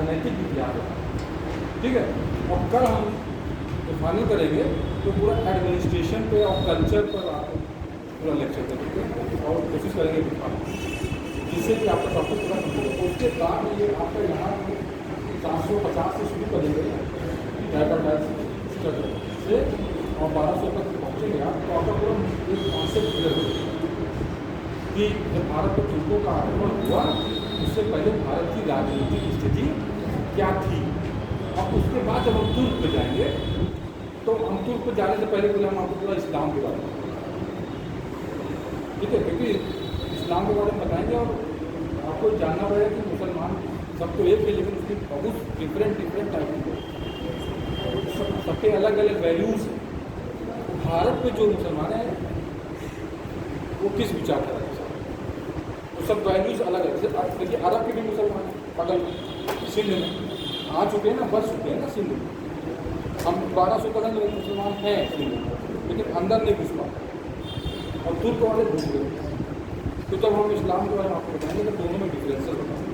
राजनीतिक इतिहास है, ठीक है। और कल हम जो फाइनल करेंगे तो पूरा एडमिनिस्ट्रेशन पे और कल्चर पर आप पूरा लेक्चर करेंगे और कोशिश करेंगे दिखाने, जिससे कि आपका टॉपिक पूरा कंप्लीट हो। उसके बाद ये आपका यहाँ 450 से शुरू करेंगे डाटा टाइप से और 1200 तक पहुँचेंगे आप, तो आपका पूरा एक कॉन्सेप्ट क्लियर हो कि जब भारत में तुर्कों का आक्रमण हुआ उससे पहले भारत की राजनीतिक स्थिति क्या थी। और उसके बाद जब हम तुर्क पे जाएंगे तो हम तुर्क पे जाने से पहले हम आपको पूरा इस्लाम के बारे में, ठीक है, क्योंकि इस्लाम के बारे में बताएंगे और आपको जानना पड़ेगा कि मुसलमान सब तो एक है लेकिन उसकी बहुत डिफरेंट टाइप के सबके अलग अलग वैल्यूज़ हैं। भारत में जो मुसलमान हैं वो किस विचारधारा के साथ, वो सब वैल्यूज़ अलग है। देखिए अरब के भी मुसलमान बगल सिंध में आ चुके हैं ना, बस चुके हैं ना सिंध में। हम 1200 कदम लोग मुसलमान हैं सिंध में, लेकिन अंदर नहीं घुस पाते और तुर्क वाले घुस गए। तो जब हम इस्लाम के बारे में आपको बताएंगे तो दोनों में डिफरेंसेस बताएंगे,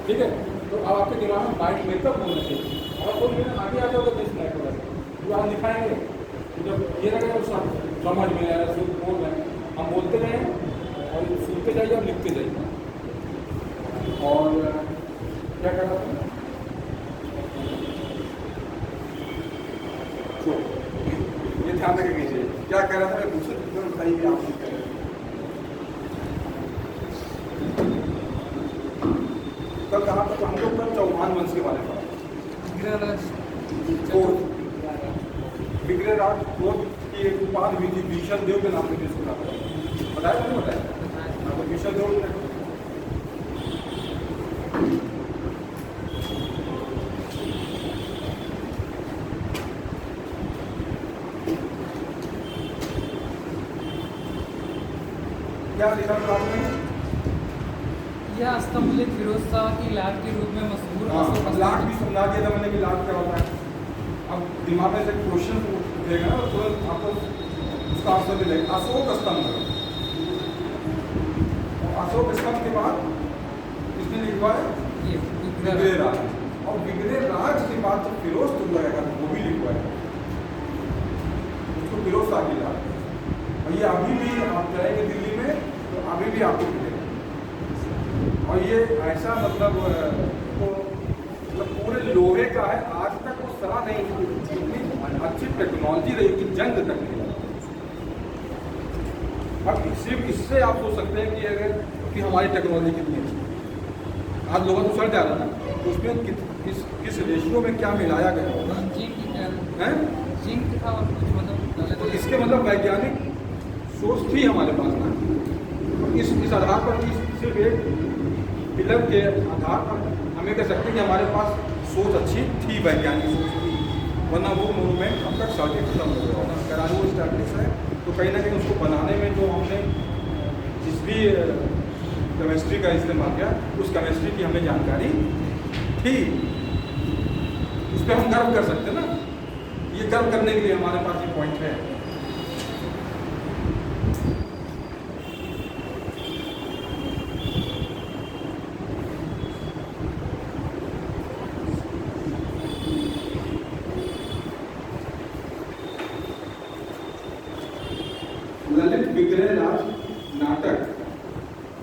ठीक है। तो अब आपके दिमाग में माइंड मेकअप होना चाहिए और कोई मेरे आगे आ जाओगे तो इसमें तो आप दिखाएंगे जब ये लगेगा तो सब समझ में आया, सब बोल रहे हैं, हम बोलते रहें और सुनते जाइए और लिखते जाइए। और क्या कर रहा था, ये ध्यान रखेंगे क्या कह रहा था, मैं पूछा बताइए आप कह रहे हैं। कल कहाँ तक हम लोग कल चौहान वंश के बारे में विग्रहराज की एक उपाधि भी थी, भीषण देव के नाम से जिसको नाम बताया नहीं बताया तो भीषण देव क्या लिखा था आपने? यह अस्तंबुल फिरोज शाह की लाट के रूप में मशहूर। लाट भी समझा दिया था मैंने कि लाट क्या होता है। अब दिमाग में से क्वेश्चन उठेगा ना तो तुरंत आपको उसका आंसर मिलेगा। अशोक स्तंभ, अशोक स्तंभ के बाद इसने लिखवा है विग्रहराज, और विग्रहराज के बाद जब फिरोज तुम लगेगा तो वो भी लिखवा है उसको फिरोज शाह की लाट। और ये अभी भी आप जाएंगे दिल्ली में तो अभी भी आपको मिलेगा। और ये ऐसा मतलब पूरे लोहे का है, आज तक वो सलाह नहीं, इतनी अच्छी टेक्नोलॉजी रही कि जंग तक नहीं। अब सिर्फ इससे आप सोच सकते हैं कि अगर कि हमारी टेक्नोलॉजी कितनी अच्छी। आज लोगों को सड़ जा रहा था तो उसमें किस रेशियो में क्या मिलाया गया होगा है, जिंक था और कुछ मतलब तो इसके मतलब वैज्ञानिक सोच थी हमारे पास ना। इस आधार पर सिर्फ एक फिल्म के आधार पर हमें कह सकते हैं कि हमारे पास सोच अच्छी थी, वैज्ञानिक सोच थी, वरना वो मोनूमेंट अब तक सड़के खत्म हो गया होता। अगर आज वो स्टैब्लिश है तो कहीं ना कहीं उसको बनाने में जो हमने जिस भी केमिस्ट्री का इस्तेमाल किया उस केमिस्ट्री की हमें जानकारी थी, उस पर हम गर्व कर सकते हैं ना। ये गर्व करने के लिए हमारे पास ये पॉइंट है। ललित विग्रहराज नाटक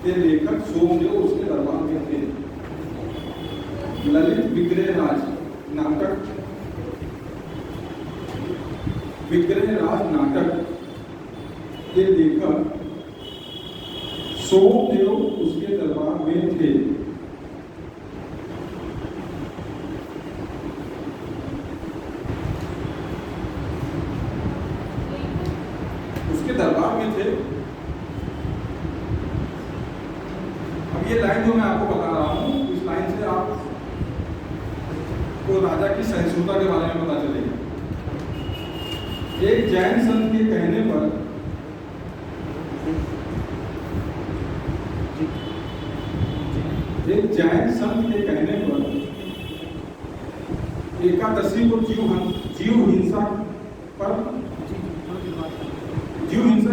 के लेखक सोमदेव उसके दरबार में थे। ललित विग्रहराज नाटक, विग्रहराज नाटक के लेखक सोमदेव उसके दरबार में थे। उसके दरबार में थे। अब ये लाइन जो मैं आपको बता रहा हूँ, इस लाइन से आप को राजा की सहिष्णुता के बारे में पता चलेगा। एक जैन संत के कहने पर एकादशी को जीव हिंसा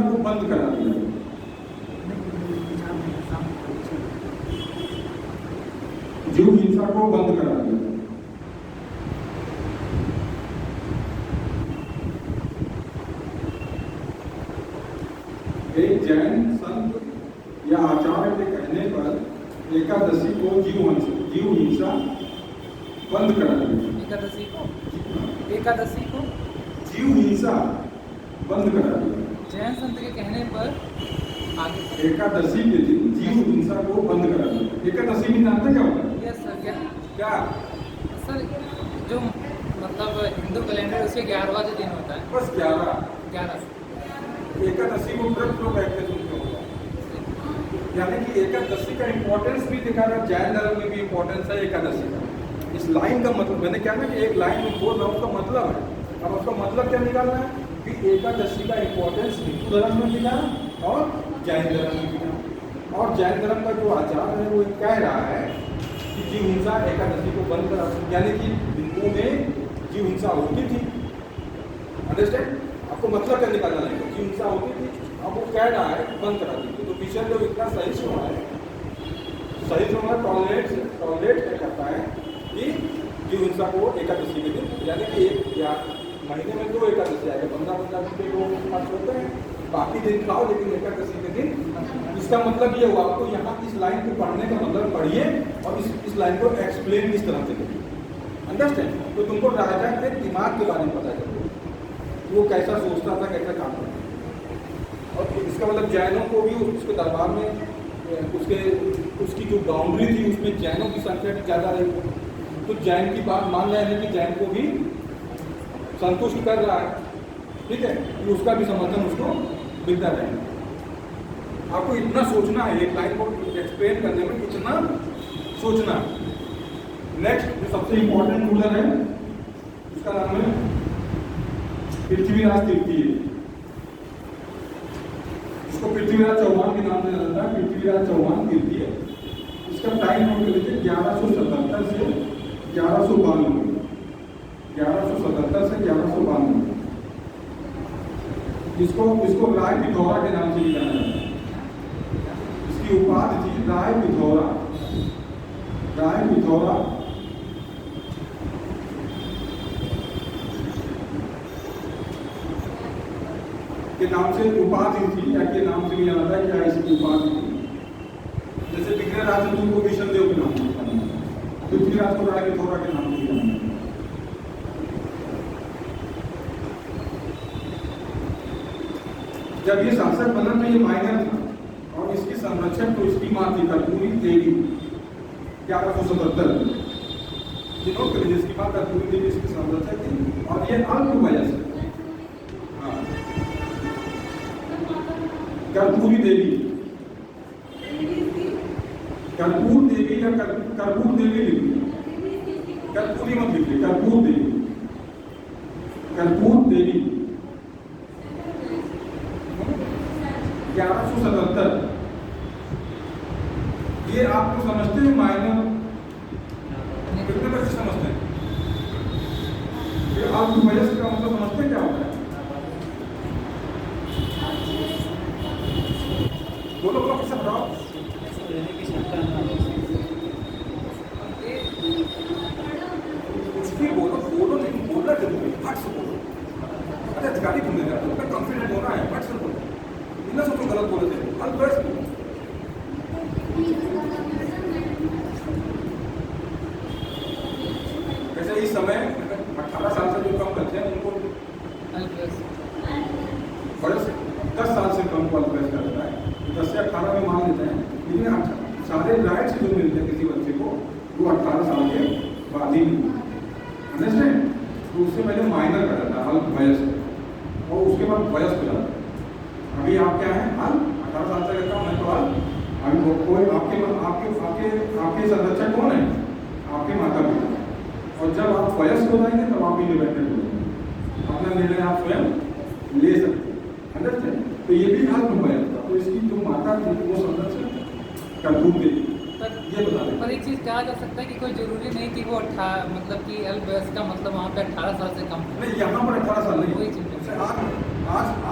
को बंद करा दिया। जीव हिंसा हिंसा को बंद करा दिया। एक जैन संत या आचार्य के कहने पर एकादशी को जीव हिंसा बंद करा दिया। एकादशी को जीव हिंसा बंद करा दिया। जैन संत के कहने पर आगे एकादशी के दिन जीव हिंसा को बंद करा दिया। एकादशी भी जानते क्या होता है? Yes sir. क्या सर जो मतलब हिंदू कैलेंडर उसके 11वां जो दिन होता है, बस 11 एकादशी को व्रत लोग कहते सुनते होगा, यानी कि एकादशी का इम्पोर्टेंस भी दिखा रहा है। जैन धर्म में भी इम्पोर्टेंस है एकादशी का। इस लाइन का मतलब मैंने क्या ना कि एक लाइन में बोल रहा हूँ, उसका मतलब है। अब उसका मतलब क्या निकालना है कि एकादशी का इम्पोर्टेंस हिंदू धर्म में दिखा और जैन धर्म में दिखा। और जैन धर्म का जो आचार है वो कह रहा है कि जीव हिंसा एकादशी को बंद करा, यानी कि हिंदुओं में जीव हिंसा होती थी। अंडरस्टैंड? आपको मतलब क्या निकालना लगेगा? जीव हिंसा होती थी, अब वो कह रहा है बंद करा दी। तो पीछे जो इतना सही से हुआ है, सही से हुआ टॉलरेट क्या करता है कि जीव हिंसा को एकादशी के दिन, यानी कि एक या महीने में 2 एकादशी आएगा, 15 दिन के लोग पास होते हैं, बाकी दिन खाओ लेकिन एकादशी के दिन। इसका मतलब ये हुआ, आपको यहाँ इस लाइन को पढ़ने का मतलब पढ़िए और इस लाइन को एक्सप्लेन इस तरह से करिए। अंडरस्टैंड? तो तुमको राजा के दिमाग के बारे में पता चलेगा, वो कैसा सोचता था, कैसा काम करता था। और इसका मतलब जैनों को भी उसके दरबार में उसकी जो बाउंड्री थी उसमें जैनों की संख्या भी ज़्यादा रही, तो जैन की बात मान रहे हैं कि जैन को भी संतुष्ट कर रहा है। ठीक है, कि उसका भी समर्थन उसको मिलता रहेगा। आपको इतना सोचना है, एक लाइन को एक्सप्लेन करने में इतना सोचना। नेक्स्ट जो सबसे इम्पोर्टेंट रूलर है उसका नाम है पृथ्वीराज तृतीय। इसको पृथ्वीराज चौहान के नाम से जाता है, पृथ्वीराज चौहान तृतीय। इसका टाइम नोट कर लीजिए 1177 से 1192। 1177 से 1192। इसको राय पिथौरा के नाम से भी जाना जाता है। इसकी उपाधि थी राय पिथौरा। राय पिथौरा के नाम से उपाधि थी, या के नाम से भी जाना था, क्या इसकी उपाधि थी। जैसे विग्रहराज को विष्णु देव के नाम से जाना जाता है, पृथ्वीराज को राय पिथौरा के नाम से भी जाना जाता है। जब ये शासक बना तो ये माइनर था और इसकी संरक्षक तो इसकी मां थी कर्पूरी देवी। 1177 नोट करिए, इसकी मां कर्पूरी देवी इसकी संरक्षक थी और ये अल्प वयस्क। कर्पूरी देवी, कर्पूर देवी या कर्पूर देवी लिखिए, कर्पूरी मत लिखिए, कर्पूर देवी। कर्पूर देवी 1177। ये आप लोग समझते हैं माइनर? कितने बच्चे समझते हैं? ये अल्प वयस्क का मतलब समझते हैं क्या होता है? बोलो किससे बताओ। कुछ भी बोलो लेकिन बोलना जरूरी है, फट से बोलो। अरे अधिकारी बोलने जा रहे हो, कॉन्फिडेंट होना है, फट से बोलो, बिना सोचो गलत बोले थे। वैसे इस समय 18 साल से जो कम बच्चे हैं उनको बड़े 10 साल से कम को अल्पवयस्क करता है, 10 से 18 में मान लेते हैं, लेकिन सारे राइट्स जो मिलते हैं किसी बच्चे को वो 18 साल के बाद ही मिलते हैं। तो उससे पहले माइनर कर जाता है, अल्पवयस्क, और उसके बाद वयस्क हो जाता है। अभी आप क्या है? अल्प, 18 साल से कहता हूँ मैं तो अल्प। अभी कोई आपके संरक्षक कौन है? आपके माता पिता। और जब आप वयस्क हो जाएंगे तब आप इंडिपेंडेंट हो जाएंगे, अपना निर्णय आप स्वयं ले सकते हैं। अंडरस्टैंड? तो ये भी अल्पवयस्क था, तो इसकी जो माता थी वो संरक्षक कर्पूर देवी। ये बता दें। पर एक चीज़ कहा जा सकता है कि कोई जरूरी नहीं कि वो 18 मतलब कि अल्पवयस्क का मतलब वहाँ पे 18 साल से कम। नहीं, यहाँ पर 18 साल नहीं, वही चीज़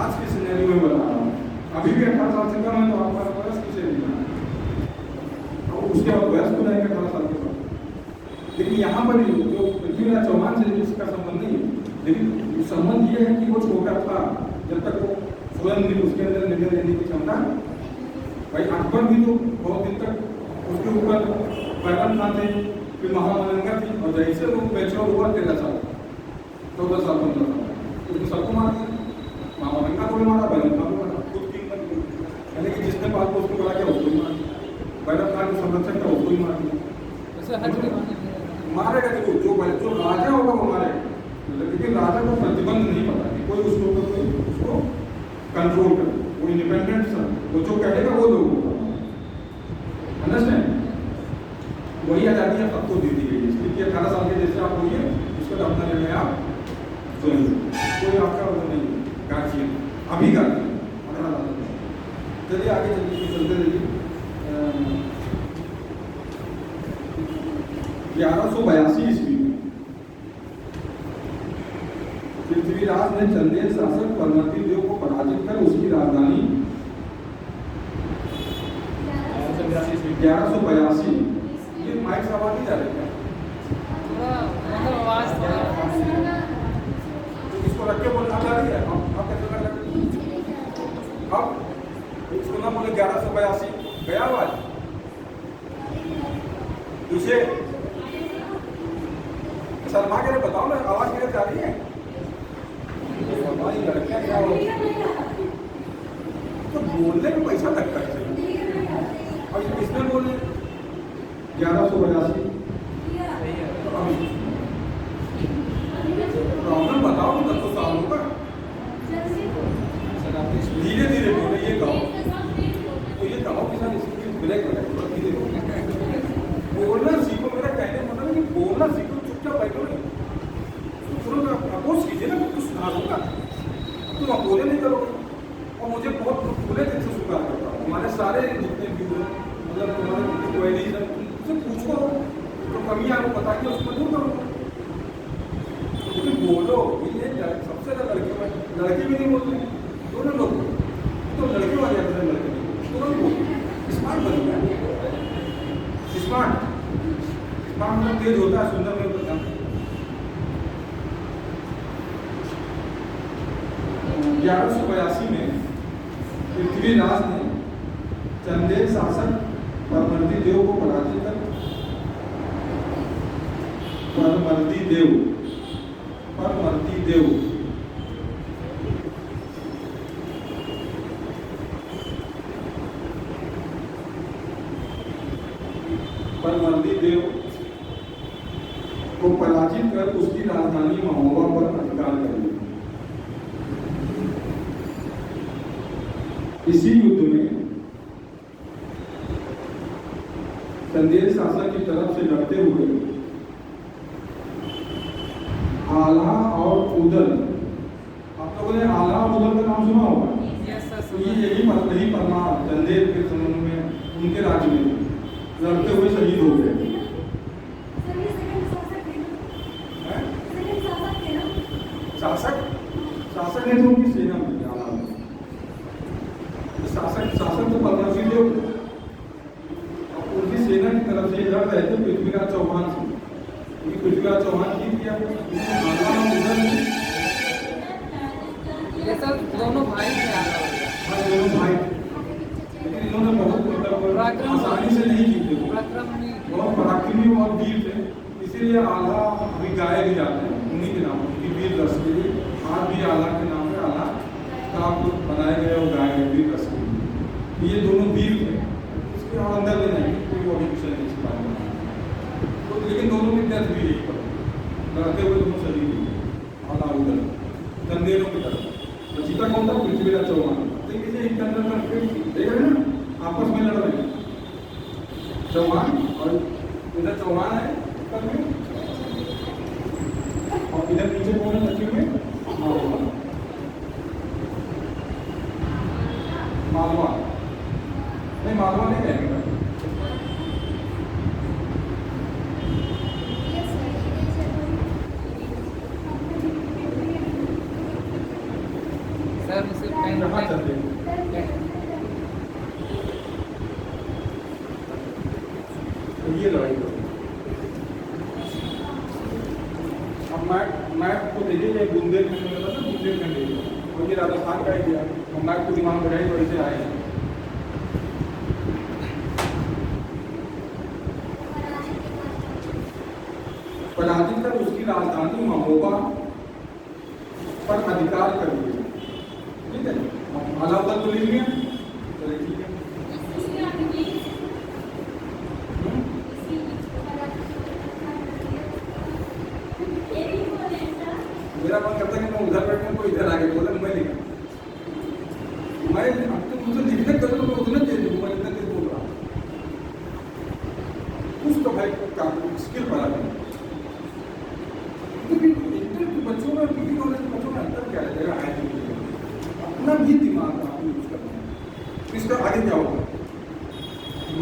आज के सिनेरियो में बता रहा हूँ। अभी भी 18 साल से कम है तो आपका वयस्क किसे नहीं है, तो उसके बाद वयस्क हो जाएंगे 18 साल के बाद। लेकिन यहाँ पर जो पृथ्वीराज चौहान से इसका संबंध नहीं है, लेकिन संबंध ये है कि वो छोटा था जब तक वो स्वयं भी उसके अंदर निर्णय लेने की क्षमता। भाई अकबर भी तो बहुत दिन तक उसके ऊपर पैरन खान थे, फिर महामनंगा थी, और जैसे वो मैच्योर हुआ 13 साल 14 साल 15 साल उसने सबको मार दिया। महामनंगा को भी मारा, बैरन खान को मारा, खुद किंग बन गया, यानी कि जिसने बात को उसको बड़ा किया उसको ही मार दिया। बैरन खान के संरक्षक था उसको ही मार दिया। वैसे हज के मारेगा देखो, जो राजा होगा वो मारेगा, लेकिन राजा को प्रतिबंध नहीं पता कि कोई उसके ऊपर कोई उसको कंट्रोल करे, वो इंडिपेंडेंट सा, वो जो कहेगा वो लोग होगा। अंडरस्टैंड? वही आज़ादी अब सबको दे दी गई है, इसलिए कि 18 साल के जैसे आप होइए, उसके बाद अपना निर्णय आप जो कोई आपका वो नहीं गार्जियन अभी गार्जियन 18 साल। चलिए आगे चलते रहिए। 1182 ईस्वी में पृथ्वीराज ने चंदेल शासक परमति देव को पराजित कर उसकी राजधानी 1182। ये माइक से आवाज नहीं जा रही है, मतलब आवाज इसको रख के बोलना जा रही है। आप कैसे कर रहे? अब इसको ना बोले 1182 गया आवाज पीछे शर्मा के लिए बताओ ना, आवाज मेरे जा रही है? हमारी लड़कियां क्या हो तो बोलने में पैसा लगता है, और किसने बोले 1182? प्रॉब्लम बताओ ना, 10 साल होगा। धीरे धीरे बोले, ये गाओ तो ये गाओ के साथ इसकी ब्रेक लगाए, धीरे बोलना सीखो। मेरा कहने का मतलब है कि बोलना सीखो, चुपचाप बैठो नहीं, अपोज कीजिए ना, कुछ सुधार होगा। तुम अपोजे नहीं करोगे, और मुझे बहुत खुले दिल से स्वीकार करता हूँ। हमारे सारे जितने व्यू हैं, मतलब तुम्हारे जितने क्वेरीज हैं, उनसे पूछो, तो कमियाँ आपको बता के उसको दूर करो। लेकिन बोलो, ये सबसे ज़्यादा लड़के में लड़के भी नहीं बोलते, दोनों लोग तो लड़के वाले अपने लड़के नहीं दोनों बोलते। स्मार्ट बन गया, स्मार्ट मतलब तेज होता है, सुंदर नहीं होता। 1182 में पृथ्वीराज ने चंदेल शासक परमर्दी देव को पराजित कर परमर्दी देव को पराजित कर उसकी राजधानी महोबा पर अधिकार कर लिया। इसी युद्ध में चंदेल शासक की तरफ से लड़ते हुए आला और उदल, आप लोगों ने आला और उदल का नाम सुना होगा। यही परमा चंदेल के समय में उनके राज्य में लड़ते हुए शहीद हो गए। शासक ने तो उनकी सेना में शासक तो परमर्दी देव, और उनकी सेना की तरफ से लड़ रहे थे पृथ्वीराज चौहान से, क्योंकि पृथ्वीराज चौहान जीत गया। ये सब दोनों भाई थे, दोनों भाई, लेकिन इन्होंने बहुत मतलब आसानी से नहीं जीते, बहुत पराक्रमी और वीर थे, इसीलिए आला अभी गाए भी जाते हैं उन्हीं के नाम, उनकी वीर रस के लिए आज भी आला के नाम पे आला काव्य बनाए गए और गाए गए वीर रस के लिए। ये दोनों वीर थे, इसके और अंदर ले नहीं कोई वो भी विषय नहीं इस बारे में, तो लेकिन दोनों की डेथ भी यही पर लड़ते हुए दोनों शरीर हुए आला उधर चंदेलों की तरफ। तो जीता कौन था? पृथ्वीराज चौहान। तो इसे इंटरनल कॉन्फ्लिक्ट देख रहे हैं ना, आपस में लड़ रहे हैं चौहान, और इधर चौहान है ऊपर में, और इधर नीचे कौन है दक्षिण में? मालवा नहीं, मालवा नहीं रहेगा। सर मुझसे पेन कहाँ चलते हैं? ये लड़ाई करो, अब मैप को देखिए, ये बुंदेलखंड में था ना, बुंदेलखंड एरिया, और ये राजस्थान का एरिया, और मैप को दिमाग में रहे तो ऐसे आए हैं। पराजित कर उसकी राजधानी महोबा पर अधिकार कर लिया। ठीक है, अलाउद्दीन तो लिख लिया, चलिए ठीक है। मेरा मन करता है कि मैं उधर बैठूं, कोई इधर आगे बोला मैं लिखा, मैं अब तो मुझे लिखने कर तो मैं उतना तेज हूँ, मैं इतना तेज बोल रहा हूँ। कुछ तो भाई काफी स्किल बढ़ा है। तो बच्चों में, पीटी कॉलेज के बच्चों में अंतर क्या रहेगा? अपना भी दिमाग आपको यूज करना है। इसका आगे क्या होगा?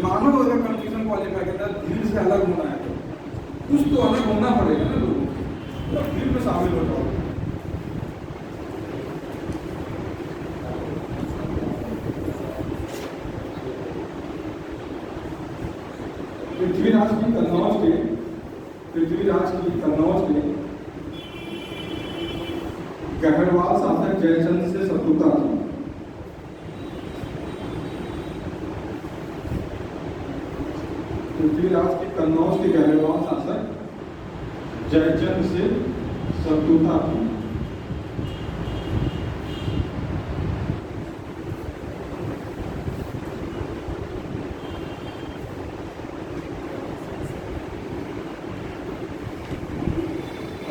मानो अगर कंफ्यूजन क्वालिफाई के अंदर भीड़ से अलग होना है तो कुछ तो अलग होना पड़ेगा ना लोगों को, तो भीड़ में शामिल हो जाओ। पृथ्वीराज की कन्नौज के गहरवाल शासक जयचंद से शत्रुता थी। पृथ्वीराज की कन्नौज के गहरवाल शासक जयचंद से शत्रुता थी।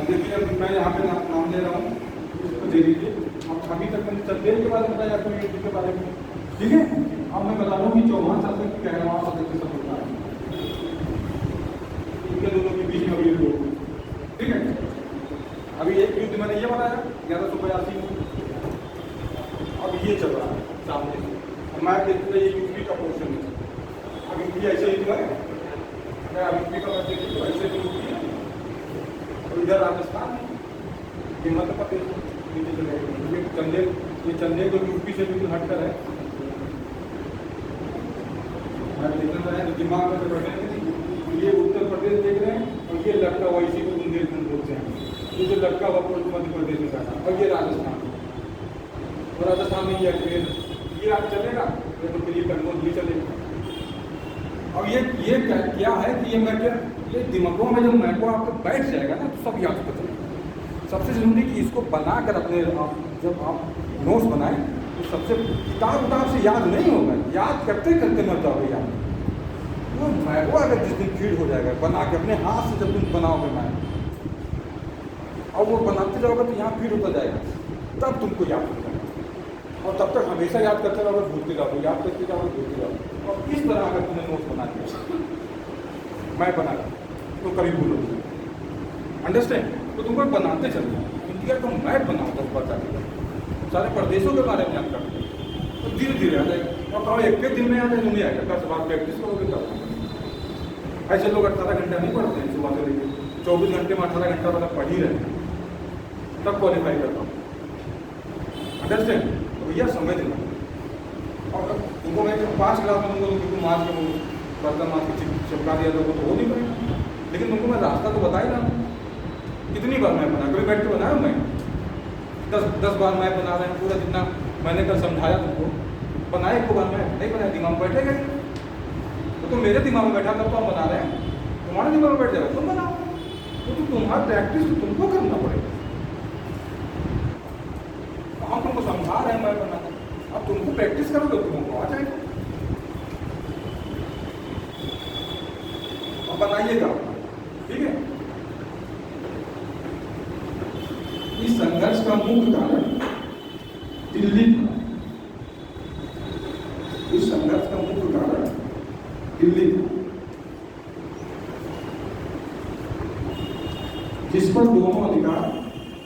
देखिए मैं यहाँ पे नाम ले रहा हूँ, इसको दे दीजिए। अब अभी तक मैंने चंदेल के बारे में बताया, कोई के बारे में, ठीक है। अब मैं बता रहा हूँ कि चौहान शासक की गहरवाल शासक की शत्रुता है, इनके दोनों के बीच में अभी लोग, ठीक है। अभी एक युद्ध मैंने ये बताया 1182 में, अब ये चल रहा है सामने से। मैं देखते ये यूपी का पोर्शन है, अब यूपी ऐसे ही है, मैं अब यूपी का देखिए तो ऐसे भी यूपी है, और इधर राजस्थान ये मध्य प्रदेश नीचे चले। ये चंदेल तो यूपी से बिल्कुल हटकर है। मैं देखना है तो दिमाग में बैठे, ये उत्तर प्रदेश देख रहे हैं, और ये लटका हुआ इसी को बुंदेलखंड बोलते हैं। ये जो लटका हुआ मध्य प्रदेश में बैठा, और ये राजस्थान, और राजस्थान में ये अजमेर, ये आप चलेगा तो फिर ये कन्नौज भी चलेगा। अब ये क्या है कि ये मैं क्या, ये दिमागों में जब मैप आपको बैठ जाएगा ना तो सब याद पता चलेगा। सबसे जरूरी कि इसको बनाकर अपने जब आप नोट्स बनाएं तो सबसे किताब से याद नहीं होगा, याद करते करते मर जाओगे याद। वो मैप अगर जिस दिन फीड हो जाएगा बना के अपने हाथ से, जब तुम बनाओगे मैप और वो बनाते जाओगे तो यहाँ फीड होता जाएगा, तब तुमको याद हो जाएगा। और तब तक हमेशा याद करते रहोगे, भूलते जाओगे, याद करते जाओगे, भूलते जाओगे। और इस तरह अगर तुमने नोट्स बना दिया मैप बना तो कभी भूलोगे। अंडरस्टैंड? तो तुमको बनाते चलना, इंडिया का मैप बनाओ 10 बार जाके, सारे प्रदेशों के बारे में याद करते तो धीरे धीरे आ जाएगा। और कहो एक दिन में आ जाए नहीं आएगा, 10 बार प्रैक्टिस करोगे तब। ऐसे लोग 18 घंटा नहीं पढ़ते हैं सुबह से लेकर 24 घंटे में 18 घंटा वाला पढ़ ही रहे हैं, तब क्वालिफाई करता हूँ। अंडरस्टैंड? तो भैया समझ देना। और तुमको मैं 5 क्लास में दूंगा तो तुम मार्च के बर्तन मार्च की चिपका दिया तो हो नहीं पाएगा, लेकिन तुमको मैं रास्ता तो बता ही रहा हूँ। कितनी बार मैप बना, कभी बैठ के बनाया मैं 10 बार मैप बना रहे हैं, पूरा जितना मैंने कल समझाया तुमको बनाए, एक बार मैप नहीं बनाया, दिमाग में बैठेगा तो मेरे दिमाग में बैठा तब तो हम बना रहे हैं, तुम्हारे दिमाग में बैठ जाएगा तुम बनाओ। तो तुम्हारा प्रैक्टिस तो तुमको करना पड़ेगा। हम तुमको समझा रहे हैं मैप बनाना, अब तुमको प्रैक्टिस करोगे तो तुमको आ जाएगा। अब बनाइएगा, ठीक है। इस संघर्ष का मुख्य कारण दिल्ली था। इस संघर्ष का मुख्य कारण दिल्ली था, जिस पर दोनों अधिकार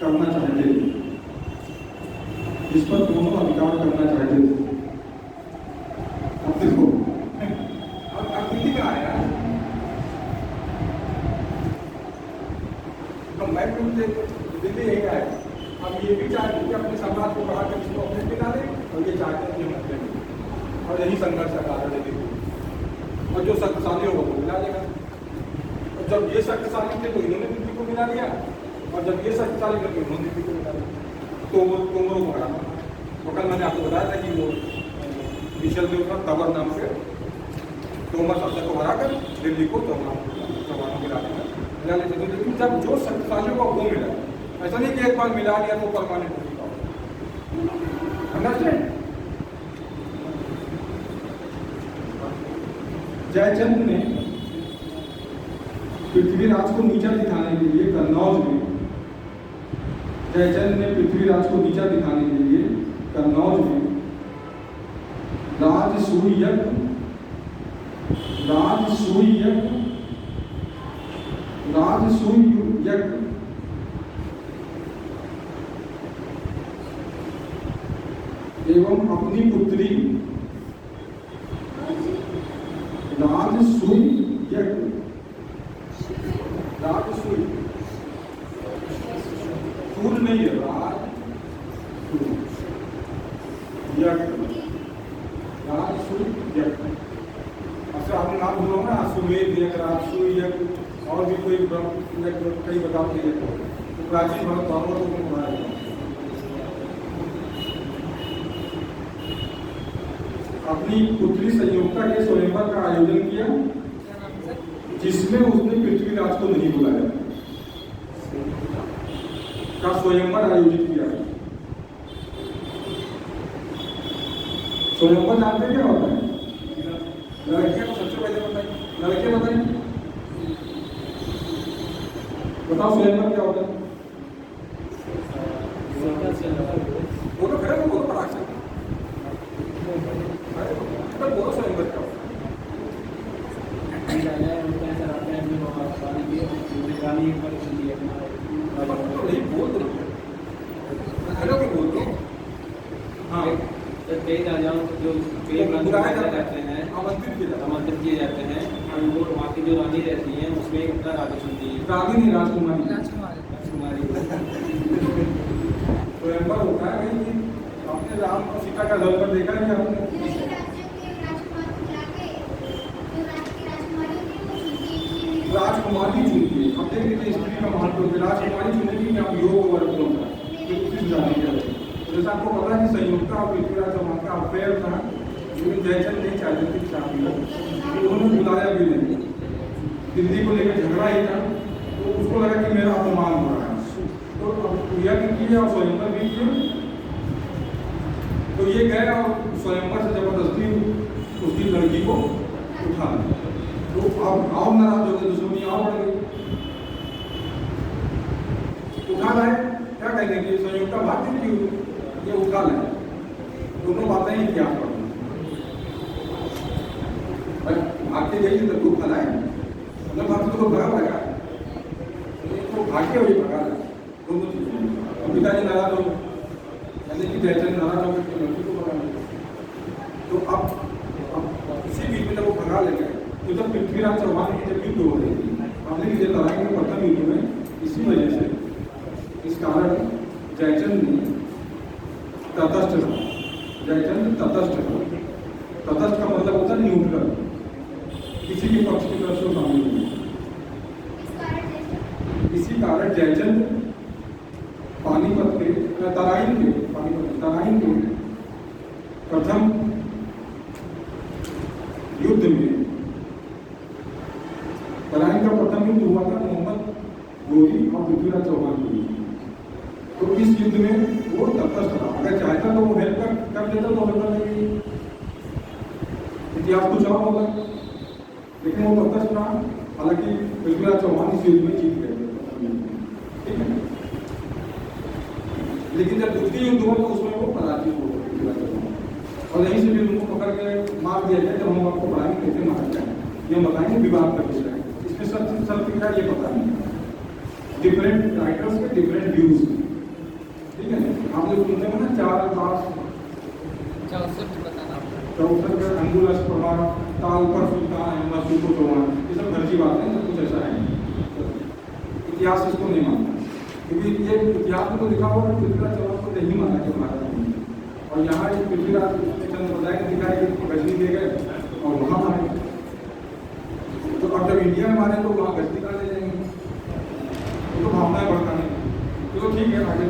करना चाहते थे, जिस पर दोनों अधिकार करना चाहते थे। अब देखो, अब दिल्ली का आया तो मैं दिल्ली यही आया। अब ये भी चाहते हैं कि अपने सम्राट को बाहर कर इसको अपने पिता दें, और ये चाहते हैं कि हम अपने दें, और यही संघर्ष का कारण है दिल्ली। और जो शक्तिशाली होगा वो मिला देगा, और जब ये शक्तिशाली थे तो इन्होंने दिल्ली को मिला दिया, और जब ये शक्तिशाली करके उन्होंने दिल्ली को निकाला, तो वो तोमरों को हराना। तो कल मैंने आपको बताया था कि वो विशल देव का तबर नाम से तोमर शासक को हराकर दिल्ली को चौहानों के राज्य में मिला लेते थे। लेकिन जब जो शक्तिशालियों को वो मिला, ऐसा नहीं कि एक बार मिला लिया तो परमानेंट हो चुका। अंडरस्टैंड? जयचंद ने पृथ्वीराज को नीचा दिखाने के लिए कन्नौज में जयचंद ने पृथ्वीराज को नीचा दिखाने के लिए कन्नौज में राजसूय यज्ञ एवं अपनी पुत्री राजसूय यज्ञ सूर्य नहीं है, राजसूय यज्ञ। अच्छा आपने नाम सुना होगा ना, सुमेध यज्ञ, राजसूय यज्ञ, और भी कोई कई प्रकार के यज्ञ, तो प्राचीन भारत भागवतों में बनाया गया। अपनी पुत्री संयुक्ता के स्वयंवर का आयोजन किया, जिसमें उसने पृथ्वीराज को नहीं बुलाया, का स्वयंवर आयोजित किया। स्वयंवर जानते क्या होता है? लड़कियां को सबसे पहले बताइए, लड़के बताइए, बताओ स्वयंवर क्या होता है? बोलो खड़े हो, बोलो पराग से, बोलो स्वयंवर क्या होता है? बोल दो, खड़े होकर बोल दो। हाँ, कई राजाओं को जो बुलाया जाता जाते हैं, आमंत्रित किए जाते हैं, और वो वहाँ की जो रानी रहती है उसमें अपना राजा चुनती है। रानी नहीं, राजकुमारी। राजकुमारी स्वयंवर होता है भाई कि आपने राम और सीता का दल पर देखा है कि आपने राजकुमारी चुनती है। अब देख लीजिए स्त्री का महत्व, राजकुमारी चुनेगी कि आप योग वर्ग होगा, तो किस जाने के लिए। जैसा आपको पता है कि संयुक्ता और पृथ्वीराज चौहान का अफेयर था, लेकिन जयचंद नहीं चाहते थे शादी हो, उन्होंने बुलाया भी नहीं। दिल्ली को लेकर झगड़ा ही था, तो उसको लगा कि मेरा अपमान हो रहा है, तो अब यज्ञ किया और स्वयंवर भी किया। तो ये गए और स्वयंवर से जबरदस्ती उसकी लड़की को उठा लिया। तो अब और नाराज हो गए, दुश्मनी और बढ़ गई। उठा लाए, क्या कहेंगे कि संयुक्ता भाग गई, ये उठा लाए, दोनों बातें ही क्या पड़ भागते गई थी, तब उठा लाए न, भागते तो भगा लगा, तो भागे और ये भगा लाए, दोनों चीजें। पिताजी नाराज हो गए, यानी कि जयचंद नाराज हो गए, लड़की को भगा लिया। तो अब इसी बीच में जब वो भगा ले गए, तो जब पृथ्वीराज चौहान की जब युद्ध हो रही थी, हमने की लड़ाई में प्रथम युद्ध में, इसी वजह से इस कारण जयचंद ने तटस्थ था। जयचंद तटस्थ था। तटस्थ का मतलब होता है न्यूट्रल, किसी के पक्ष की तरफ से शामिल नहीं। इसी कारण जयचंद पानीपत के तराइन के प्रथम युद्ध में, तराइन का प्रथम युद्ध हुआ था मोहम्मद गोरी और पृथ्वीराज चौहान के बीच। तो इस युद्ध में वो तटस्थ था, अगर चाहता तो वो हेल्प कर देता, तो हेल्प नहीं, इतिहास कुछ और होगा, लेकिन वो तटस्थ था। हालांकि पृथ्वीराज चौहान इस युद्ध में जीत गए, ठीक है। लेकिन जब द्वितीय युद्ध हुआ तो उसमें वो पराजित हो गए पृथ्वीराज चौहान, और यहीं से भी उनको पकड़ के मार दिया गया। जब हम आपको पढ़ाएंगे कैसे मारा जाए, ये बताएंगे, विवाद का विषय है, इसमें सत्य क्या ये पता नहीं। डिफरेंट राइटर्स के डिफरेंट व्यूज, ठीक है। आप लोग सुनते हैं ना 64 का अंगुलस प्रमाण, ताल पर सुल्तान अहमद सुको चौहान, ये सब फर्जी बातें हैं, सब कुछ ऐसा है। इतिहास इसको नहीं मानता, क्योंकि ये इतिहास में तो लिखा हुआ है पृथ्वीराज चौहान को नहीं माना कि महाराज, और यहाँ एक पृथ्वीराज चंद्र बताया दिखाया कि गजनी दे गए और वहाँ मारे। तो अब जब इंडिया में मारे तो वहाँ गजनी कहाँ ले जाएंगे, तो भावनाएं भड़काने। तो ठीक है, आगे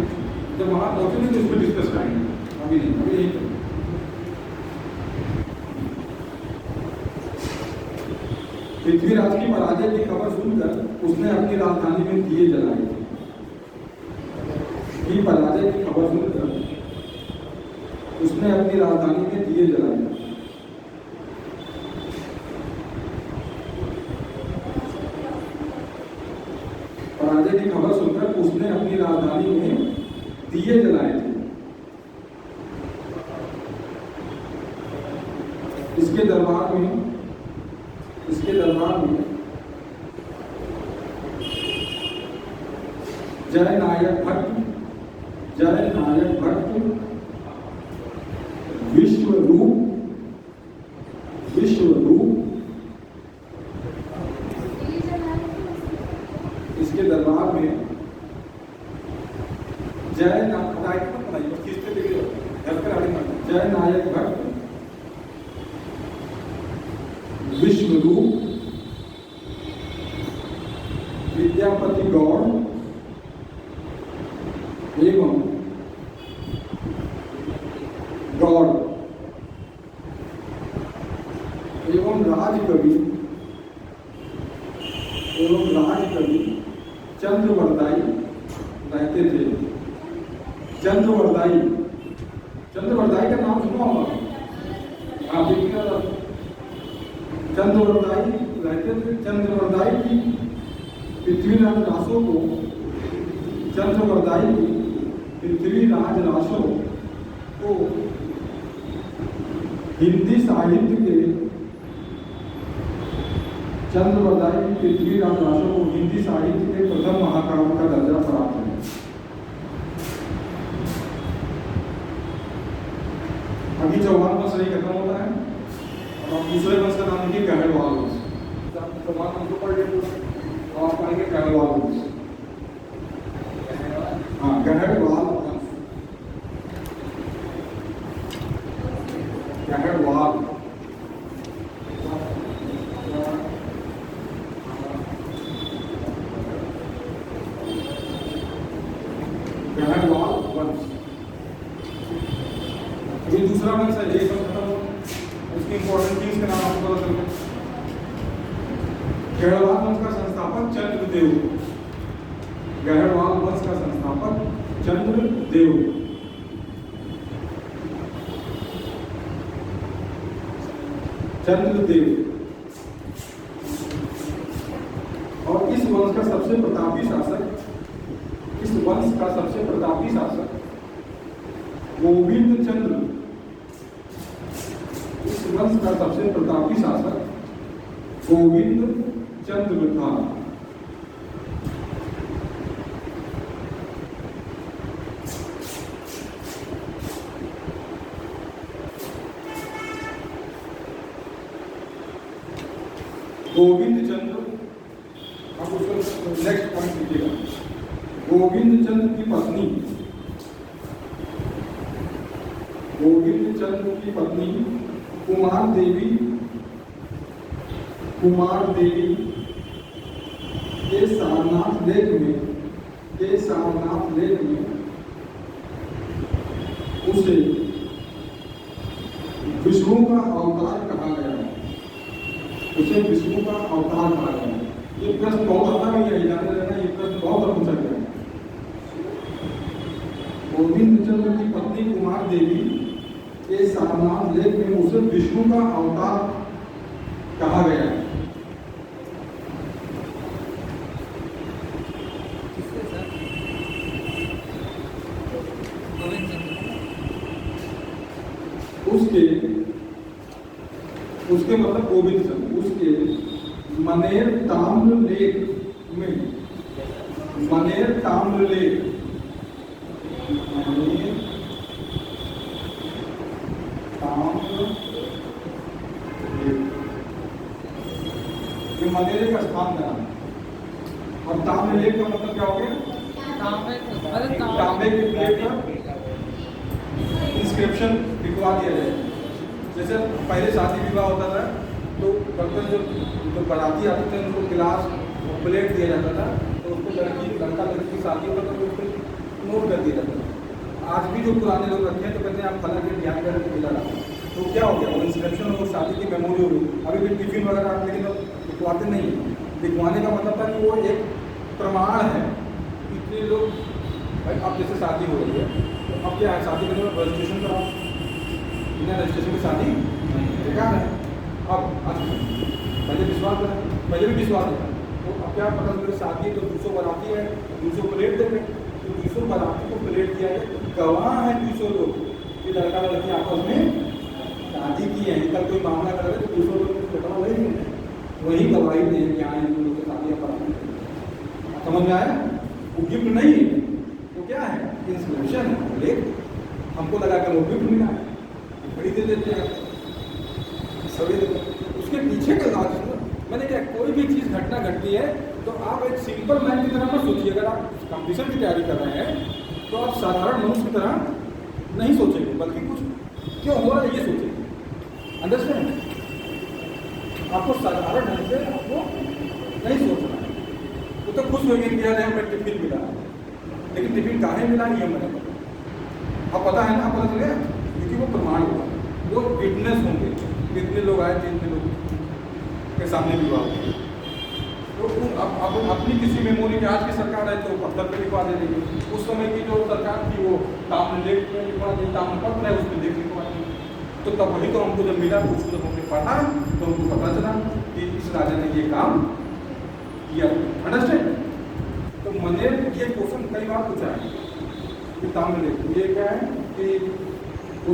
जब वहाँ पहुँचेंगे तो इसको डिस्कस करेंगे, अभी नहीं, अभी यही करेंगे। पृथ्वीराज की पराजय की खबर सुनकर उसने अपनी राजधानी में दिए जलाए थे। की पराजय की खबर सुनकर उसने अपनी राजधानी में दिए जलाए। पराजय की खबर सुनकर उसने अपनी राजधानी में दिए जलाए थे। इसके दरबार में जय नायक भट्ट विश्वरूप इसके दरबार में जय नायक भट्ट विश्वरूप विद्यापति गौड़ एवं राजकवि चंद्रवरदाई रहते थे। चंद्रवरदाई का नाम सुना होगा आप? चंद्रवरदाई रहते थे। चंद्रवरदाई की पृथ्वीराज रासो को हिंदी साहित्य के प्रथम महाकाव्य का दर्जा प्राप्त है। अभी चौहान वंश नहीं खत्म होता है, अब आप दूसरे वंश का नाम लिखिए गहरवाल वंश। चौहान वंश को पढ़ लिया और आप पढ़ेंगे गहरवाल वंश। हाँ, गहरवाल वंश, गहरवाल वंश। ये दूसरा वंश है, एक वंश खत्म हो, उसकी इंपॉर्टेंट चीज का नाम आपको पता चल गया। गहरवाल वंश का संस्थापक चंद्रदेव। गहरवाल वंश का संस्थापक चंद्रदेव। और इस वंश का सबसे प्रतापी शासक गोविंद चंद्र। इस वंश का सबसे प्रतापी शासक गोविंद चंद्र था। गोविंद चंद्र, अब उसका नेक्स्ट पॉइंट लिखिएगा। गोविंद चंद्र की पत्नी कुमार देवी के सारनाथ लेक में उसे विष्णु का अवतार कहा गया है। ये प्रश्न बहुत आता है, ये प्रश्न बहुत बार पूछा गया है। गोविंद चंद्र की पत्नी कुमार देवी के सारनाथ लेक में उसे विष्णु का अवतार कहा गया है। उसके मतलब गोविंद चंद्र, उसके मनेर ताम्र लेक मनेरे का स्थान बना। और ताम्र लेक का मतलब क्या हो गया? तांबे की प्लेट पर इंस्क्रिप्शन लिखवा दिया जाए। जैसे पहले शादी विवाह होता था तो बर्तन जो बाराती आते थे उनको गिलास प्लेट दिया जाता था, तो उसको लड़का लड़की की शादी होता था तो उसको इग्नोर कर दिया जाता है। आज भी जो पुराने लोग रखे हैं तो कहते हैं आप फला के ध्यान करें तो मिला रहा, तो क्या हो गया वो इंस्क्रिप्शन हो, शादी की मेमोरी हो गई। अभी भी टिफिन वगैरह आप लेकिन लिखवाते नहीं, लिखवाने का मतलब था कि वो एक प्रमाण है। इतने लोग भाई अब जैसे शादी हो रही है तो अब क्या है, शादी करने में रजिस्ट्रेशन कराओ, बिना रजिस्ट्रेशन की शादी बेकार है। अब आज पहले विश्वास करें, पहले भी विश्वास था, तो अब क्या पता चले शादी तो 200 बाराती है, 200 प्लेट देंगे, तो 200 बाराती को प्लेट दिया गया, गवाह है 200 लोग, ये लड़का लड़की आपस में शादी की है। कल कोई मामला कर रहे तो 200 लोग घटना नहीं, वही गवाही दें कि हाँ इन लोगों की शादी पर समझ में आया। वो गिफ्ट नहीं है तो क्या है, इंस्क्रिप्शन है, लेख हमको लगा कर वो गिफ्ट मिला है, घड़ी दे देते हैं सभी देते। उसके पीछे का लाभ मैंने क्या, कोई भी चीज़ घटना घटती है तो आप एक सिंपल मैन की तरह मत सोचिए। अगर आप कंपटीशन की तैयारी कर रहे हैं तो आप साधारण मनुष्य की तरह नहीं सोचेंगे, बल्कि कुछ क्यों हो रहा है ये सोचेंगे। अंडरस्टैंड? आपको साधारण ढंग से आपको नहीं सोचना है। वो तो खुश होंगे कि यार हमें टिफिन मिला, लेकिन टिफिन काहे मिला ये मैंने पता, अब पता है ना, पता चले क्योंकि वो प्रमाण होगा, वो विटनेस होंगे। कितने लोग आए थे, इतने लोग के सामने विवाह, तो अब अपनी किसी मेमोरी में आज की सरकार है तो पत्थर पे लिखवा दे देगी, उस समय की जो सरकार थी वो ताम्रलेख पे लिखवा दी, ताम्रपत्र है उसमें देख लिखवा दी। तो तब वही तो हमको जब मिला तो उसको जब हमने पढ़ा तो हमको पता चला कि इस राजा ने ये काम किया। अंडरस्टैंड? तो मैंने ये क्वेश्चन कई बार पूछा है कि ताम्रलेख ये क्या है कि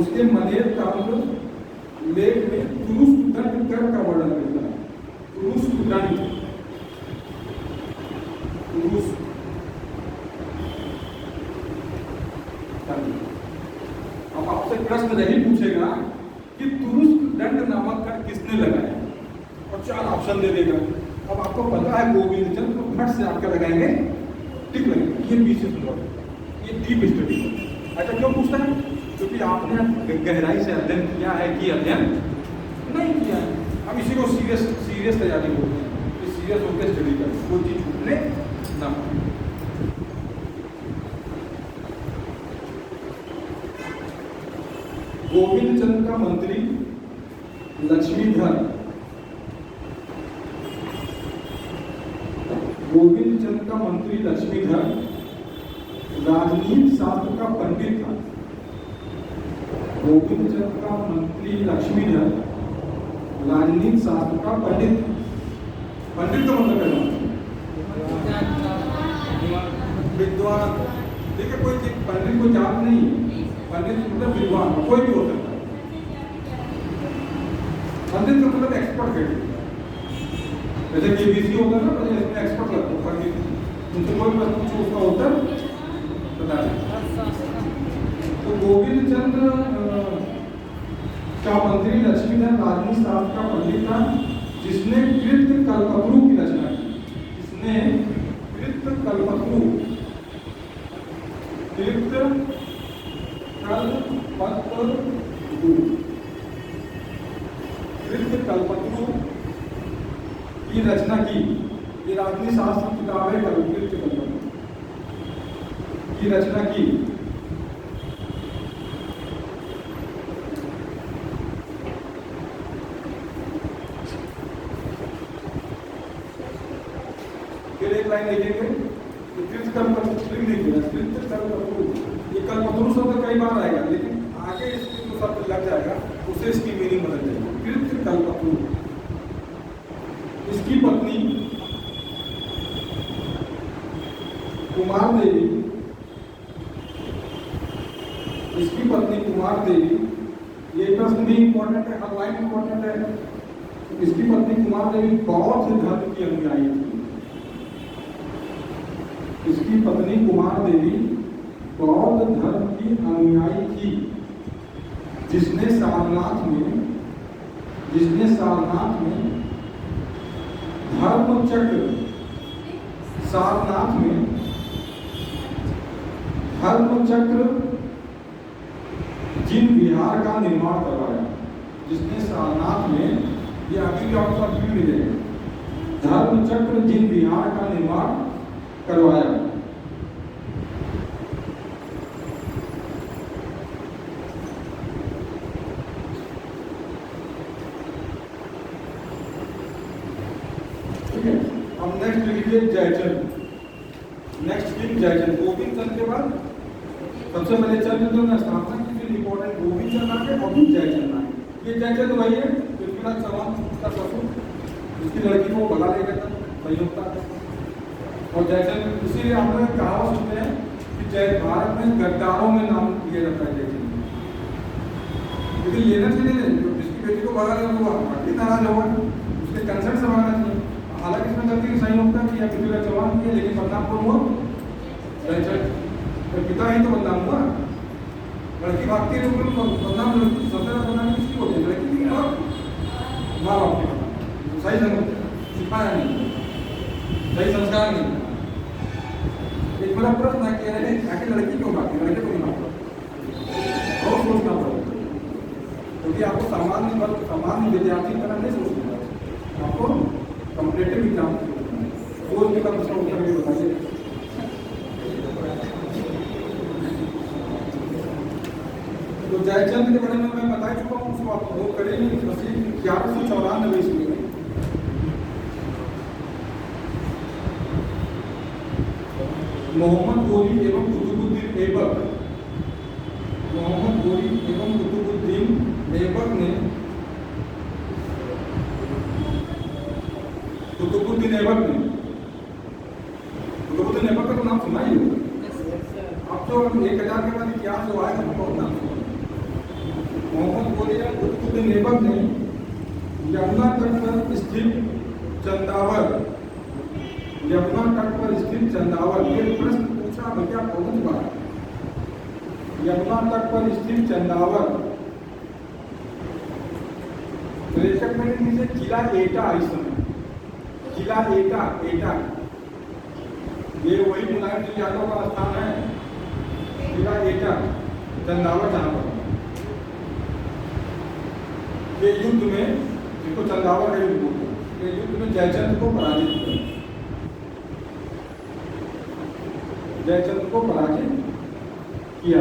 उसके मनेर ताम्रलेख में पुरुष दंड कर का वर्णन मिलता है। पुरुष दंड, पुरुष अब आपसे प्रश्न नहीं पूछेगा कि पुरुष दंड नामक कर किसने लगाया, और 4 ऑप्शन दे देगा। अब आपको पता है गोविंद चंद्र, तो फट से आपका लगाएंगे टिक लगेगा, ये विशेष वर्ड, ये डीप स्टडी। अच्छा क्यों पूछता है? क्योंकि आपने गहराई से अध्ययन किया है कि अध्ययन नहीं किया है। अब इसी को सीरियस तैयारी बोलते हैं कि सीरियस होकर स्टडी करें, कोई चीज छूटने ना पाए। गोविंद चंद्र का मंत्री लक्ष्मीधर, गोविंद चंद्र का मंत्री लक्ष्मीधर राजनीति शास्त्र का पंडित था। गोविंद चंद्र का मंत्री लक्ष्मीधर राजनीति शास्त्र का पंडित, पंडित का मतलब विद्वान। देखिए कोई पंडित को जात नहीं, पंडित मतलब विद्वान कोई भी हो सकता है। पंडित का मतलब एक्सपर्ट है, जैसे केबीसी होगा ना, तो इसमें एक्सपर्ट लगता है, उनसे कोई बात पूछो उसका उत्तर बता दें। तो गोविंद चंद्र का मंत्री लक्ष्मीधर राजनीति शास्त्र का पंडित था, जिसने कृत कल्पतरु की रचना की। जिसने कृत कल्पतरु, कृत कल्पतरु, कृत कल्पतरु की रचना की। ये राजनीति शास्त्र किताब है, कृत कल्पतरु की रचना की। फिर एक लाइन लिखेंगे, कृत कल्पतरु लिख दिया, कृत कल्पतरु। ये कल्पतरु शब्द कई बार आएगा, लेकिन आगे इसके जो शब्द लग जाएगा उससे इसकी मीनिंग बदल जाएगी। कृत कल्पतरु। इसकी पत्नी कुमार देवी, इसकी पत्नी कुमार देवी, ये प्रश्न भी इंपॉर्टेंट है, हर लाइन इंपॉर्टेंट है। इसकी पत्नी कुमार देवी बौद्ध धर्म की अनुयायी थी। इसकी पत्नी कुमार देवी बौद्ध धर्म की अनुयायी थी, जिसने सारनाथ में धर्म चक्र, सारनाथ में धर्म चक्र जिन विहार का निर्माण करवाया। जिसने सारनाथ में, ये अभी भी आपको अभी मिलेगा, धर्म चक्र जिन विहार का निर्माण करवाया। Jaichand, next king Jaichand. गोविंद चंद के बाद सबसे पहले चंद्रचंद ने स्थापना की, फिर इंपॉर्टेंट गोविंद चंद आके और फिर जयचंद आए। ये जयचंद वही है पृथ्वीराज चौहान का ससुर, उसकी लड़की को भगा ले गया था संयुक्ता। और जयचंद, इसीलिए हम लोग कहावत सुनते हैं कि जय भारत में गद्दारों में नाम लिया जाता है जयचंद, लेकिन लेना चाहिए जिसकी बेटी को भगा ले वो पार्टी नाराज होगा, उसके कंसर्न से भगाना चाहिए। हालांकि इसमें गलती संयुक्ता की या पृथ्वीराज चौहान की है, लेकिन बदनाम कौन हुआ? जयचंद। तो पिता ही तो बदनाम हुआ, लड़की भागती है तो बदनाम, सबसे ज्यादा बदनाम किसकी होती है? लड़की की और माँ बाप की बदनाम। सही सिखाया नहीं, सही संस्कार नहीं। एक मेरा प्रश्न है कि आखिर लड़की क्यों भागती है, लड़के को नहीं भागता, और सोचना पड़ेगा, क्योंकि आपको सामान्य विद्यार्थी की तरह नहीं सोचना है, आपको कॉम्पिटेटिव एग्जाम रोज में का प्रश्न उत्तर भी बताइए। तो जयचंद के बारे में मैं बता चुका हूँ, उसको आप नोट करेंगे। 1194 ईस्वी में मोहम्मद गोरी एवं कुतुबुद्दीन ऐबक, मोहम्मद गोरी एवं कुतुबुद्दीन ऐबक ने कुतुबुद्दीन ऐबक का तो नाम सुना ही होगा आप तो। 1000 के बाद इतिहास जो आएगा तो बहुत नाम सुना। मोहम्मद गोरी एवं कुतुबुद्दीन ऐबक ने यमुना तट पर स्थित चंदावर, यमुना तट पर स्थित चंदावर, ये प्रश्न पूछा भैया बहुत बार। यमुना तट पर स्थित चंदावर 63 मिनट नीचे किला एटा, इस समय किला एटा, ये वही मुलायम सिंह यादव का स्थान है, किला एटा चंदावर। जहाँ पर ये युद्ध में, जिसको चंदावर का युद्ध बोलते हैं, ये युद्ध में जयचंद को पराजित किया।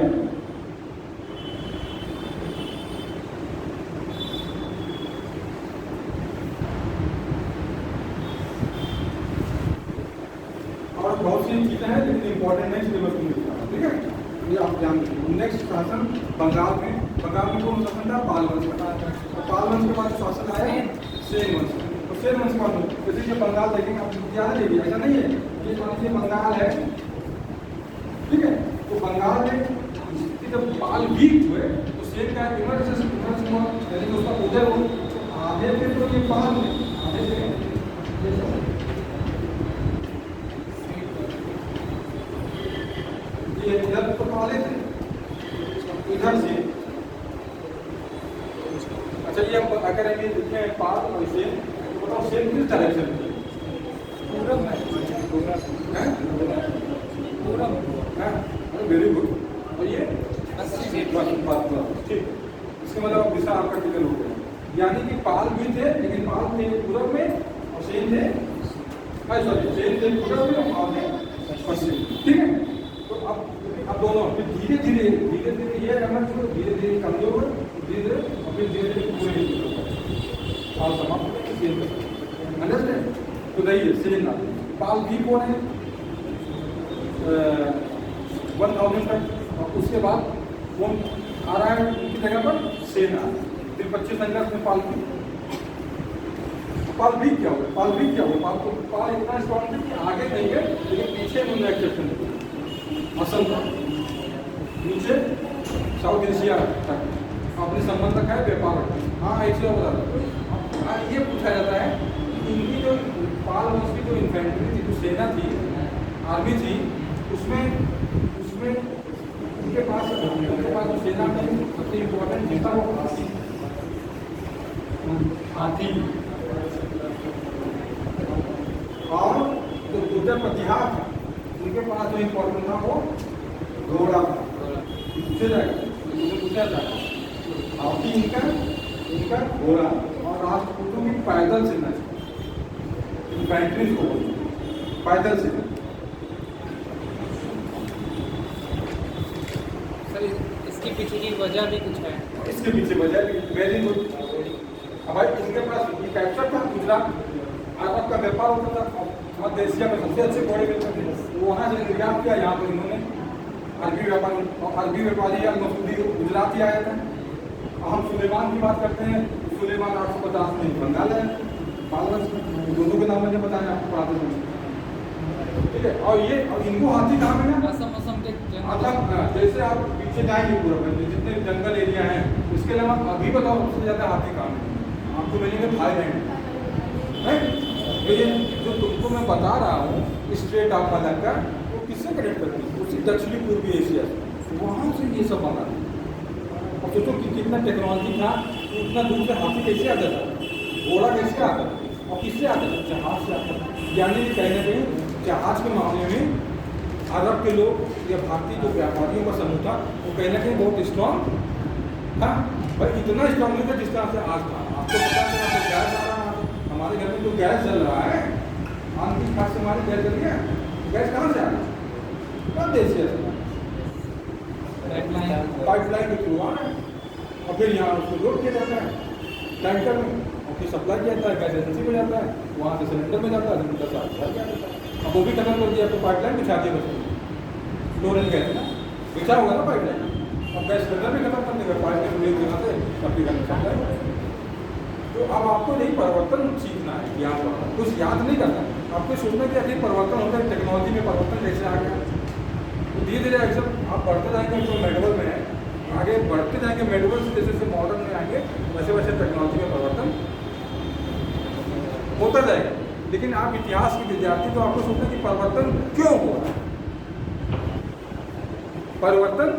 और बहुत सी चीजें हैं लेकिन इंपॉर्टेंट नहीं, सिलेबस में लिखा है, ठीक है, ये आप जान लीजिए। नेक्स्ट शासन बंगाल में कौन शासन था? पाल वंश का। पाल वंश के बाद शासन आया सेन वंश। तो सेन वंश के बाद जैसे ये बंगाल देखेंगे आप, ध्यान दीजिए, ऐसा नहीं है ये बंगाल है, ठीक है। तो बंगाल में जब पाल वीक हुए तो सेन का इमर्ज हुआ, यानी कि उसका उदय हो। आधे थे तो ये पाल में, आधे थे ये इधर तो पाले थे, इधर से। अच्छा, ये अगर हम ये देखें पाल और सेन, तो बताओ सेन किस डायरेक्शन में? पूरब में, वेरी गुड। और ये ठीक, इसका मतलब दिशा आपका क्लियर हो गया। यानी कि पाल भी थे, लेकिन पाल थे पूरब में और सेन थे, सेन थे पूरब में और पाल थे पश्चिम, ठीक है। तो अब दोनों फिर धीरे धीरे ये करना शुरू, धीरे धीरे कमजोर, धीरे और फिर धीरे धीरे पूरे पाल समाप्त होते, तो नहीं है सेन ना। पाल भी कौन है? 1000 तक, और उसके बाद कौन आ रहा है उनकी जगह पर? सेन आ रहा है। फिर 25 संख्या में पाल भी क्या हुआ? पाल इतना स्ट्रॉन्ग है कि आगे नहीं है, लेकिन पीछे उन्होंने एक्सेप्शन दिया। असम था, नीचे साउथ एशिया तक अपने संबंध रखा है, व्यापार रखा है। हाँ, ऐसे बता दो। ये पूछा जाता है कि इनकी जो पाल वंश की जो इन्फेंट्री थी, जो सेना थी, आर्मी थी, उसमें उनके पास जो सेना में सबसे इम्पोर्टेंट था वो हाथी, और जो गुर्जर प्रतिहार था उनके पास जो इम्पोर्टेंट था वो घोड़ा था। पूछा जाएगा हाथी इनका घोड़ा, और राष्ट्रकूटों की पैदल सेना, इन्फेंट्री को पैदल सेना। इसके पीछे की वजह भी कुछ है? इसके पीछे वजह भी वेरी गुड। अब भाई इनके पास कैप्चर था गुजरात, आपका व्यापार होता था, मध्य एशिया में सबसे अच्छे घोड़े मिलते थे, वो वहाँ से निर्यात किया, यहाँ पर इन्होंने अरबी व्यापारी या मसूदी गुजराती आया था। हम सुलेमान की बात करते हैं, सुलेमान 850 में बंगाल है, बालवंश में, दोनों के नाम मैंने बताया आपको पढ़ाते हैं, ठीक है। और ये और इनको हाथी कहाँ मिला? असम के मतलब जैसे आप पीछे जाएंगे पूरा जितने जंगल एरिया हैं, इसके अलावा अभी बताओ सबसे ज़्यादा हाथी कहाँ मिलेंगे? आपको मिलेंगे थाईलैंड में। ये जो तुमको मैं बता रहा हूँ स्ट्रेट ऑफ मलाक्का, वो किससे कनेक्ट करती है? उसी दक्षिणी पूर्वी एशिया से, वहाँ से ये सब बना। और सोचो कि कितना टेक्नोलॉजी था, इतना दूर से हाथी कैसे आता था, घोड़ा कैसे आता था, और किससे आता था? जहाज से आता था। यानी कि कहीं ना कहीं जहाज के मामले में अरब के लोग या भारतीय जो व्यापारियों का समूह था, वो कहीं ना कहीं बहुत स्ट्रॉन्ग था। भाई इतना स्ट्रॉन्ग नहीं था जिस तरह से आज था। आपको पता है गैस आ रहा है, हमारे घर में जो गैस जल रहा है, आम की खास से हमारे गैस जल गया, गैस कहाँ से आ रहा है? कब देश से पाइपलाइन के थ्रू आ रहा है, और फिर यहाँ उसको लोड किया जाता है टैंकर में, और फिर सप्लाई किया जाता है, गैस एजेंसी में जाता है, वहाँ से सिलेंडर में जाता है, सिलेंडर से आता है। अब वो भी खत्म कर दिया, तो पाइपलाइन बिछा दिया बस, स्टोरेज गैस ना बिछा हुआ ना पाइपलाइन, अब गैस सिलेंडर भी खत्म कर देगा, पाइप के खुले जगह से सबकी का नुकसान है। तो अब आपको नहीं परिवर्तन सीखना है, याद रखना, कुछ याद नहीं करना, आपको सोचना कि आखिर परिवर्तन होता है, टेक्नोलॉजी में परिवर्तन कैसे आ गया। तो धीरे धीरे अक्सर आप बढ़ते जाएंगे, जो मेडिकल में है आगे बढ़ते जाएंगे, मेडिकल से जैसे जैसे मॉडर्न में आएंगे वैसे वैसे टेक्नोलॉजी में परिवर्तन होता जाएगा। लेकिन आप इतिहास के विद्यार्थी, तो आपको सोचना कि परिवर्तन क्यों हो रहा है, परिवर्तन